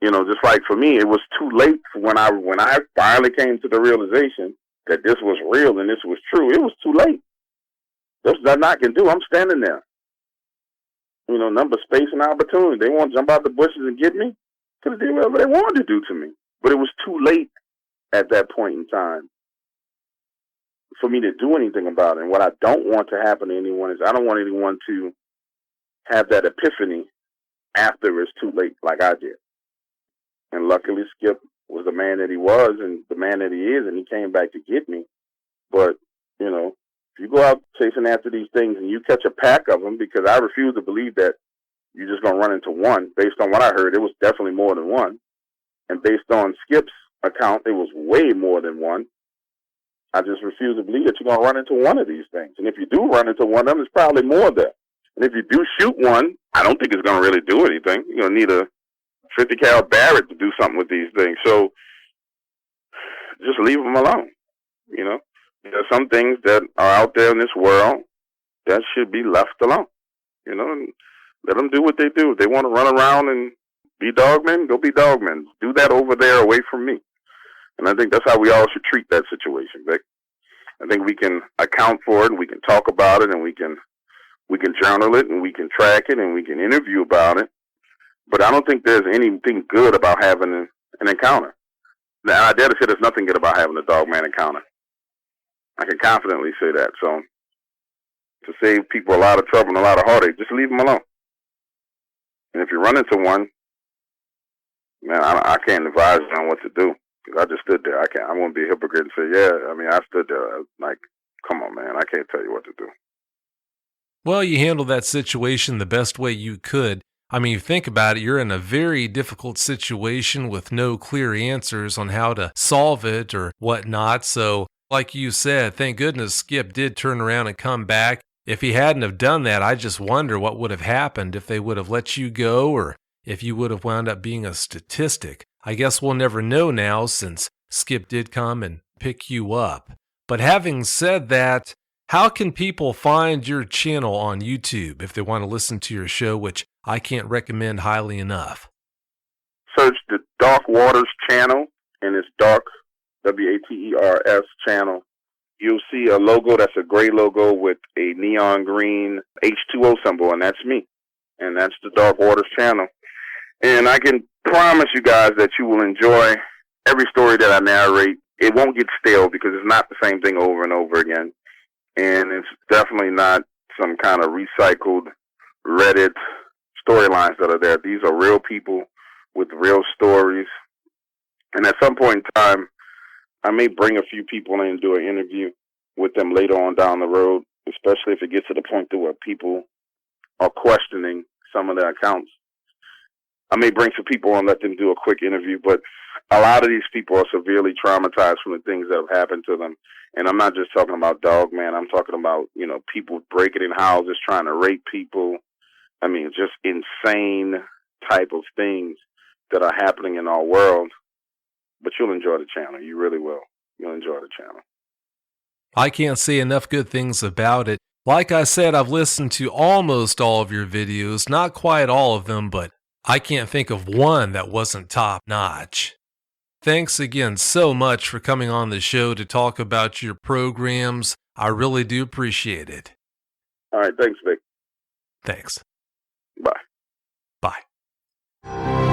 You know, just like for me, it was too late when I finally came to the realization that this was real and this was true. It was too late. There's nothing I can do. I'm standing there. You know, number, space, and opportunity. They want to jump out the bushes and get me. Could have did whatever they wanted to do to me. But it was too late at that point in time for me to do anything about it. And what I don't want to happen to anyone is I don't want anyone to have that epiphany after it's too late, like I did. And luckily, Skip was the man that he was and the man that he is, and he came back to get me. But, you know, if you go out chasing after these things and you catch a pack of them, because I refuse to believe that you're just going to run into one. Based on what I heard, it was definitely more than one. And based on Skip's account, it was way more than one. I just refuse to believe that you're going to run into one of these things. And if you do run into one of them, it's probably more there. And if you do shoot one, I don't think it's going to really do anything. You're going to need a 50 cal Barrett to do something with these things. So just leave them alone. You know, there are some things that are out there in this world that should be left alone. You know, and let them do what they do. If they want to run around and be dogmen, go be dogmen. Do that over there away from me. And I think that's how we all should treat that situation, Vic. I think we can account for it and we can talk about it and we can journal it and we can track it and we can interview about it. But I don't think there's anything good about having an encounter. Now, I dare to say there's nothing good about having a dogman encounter. I can confidently say that. So to save people a lot of trouble and a lot of heartache, just leave them alone. And if you run into one, man, I can't advise you on what to do. Because I just stood there. I won't be a hypocrite and say, yeah, I mean, I stood there. Like, come on, man, I can't tell you what to do. Well, you handled that situation the best way you could. I mean, you think about it, you're in a very difficult situation with no clear answers on how to solve it or whatnot. So, like you said, thank goodness Skip did turn around and come back. If he hadn't have done that, I just wonder what would have happened if they would have let you go or if you would have wound up being a statistic. I guess we'll never know now since Skip did come and pick you up. But having said that, how can people find your channel on YouTube if they want to listen to your show, which I can't recommend highly enough? Search the Dark Waters channel, and it's Dark, W-A-T-E-R-S channel. You'll see a logo that's a gray logo with a neon green H2O symbol, and that's me. And that's the Dark Waters channel. And I can promise you guys that you will enjoy every story that I narrate. It won't get stale because it's not the same thing over and over again. And it's definitely not some kind of recycled Reddit storylines that are there. These are real people with real stories. And at some point in time, I may bring a few people in and do an interview with them later on down the road, especially if it gets to the point to where people are questioning some of their accounts. I may bring some people on and let them do a quick interview, but a lot of these people are severely traumatized from the things that have happened to them. And I'm not just talking about dogman. I'm talking about, you know, people breaking in houses, trying to rape people. I mean, just insane type of things that are happening in our world. But you'll enjoy the channel. You really will. You'll enjoy the channel. I can't say enough good things about it. Like I said, I've listened to almost all of your videos, not quite all of them, but I can't think of one that wasn't top notch. Thanks again so much for coming on the show to talk about your programs. I really do appreciate it. All right. Thanks, Vic. Thanks. Bye. Bye.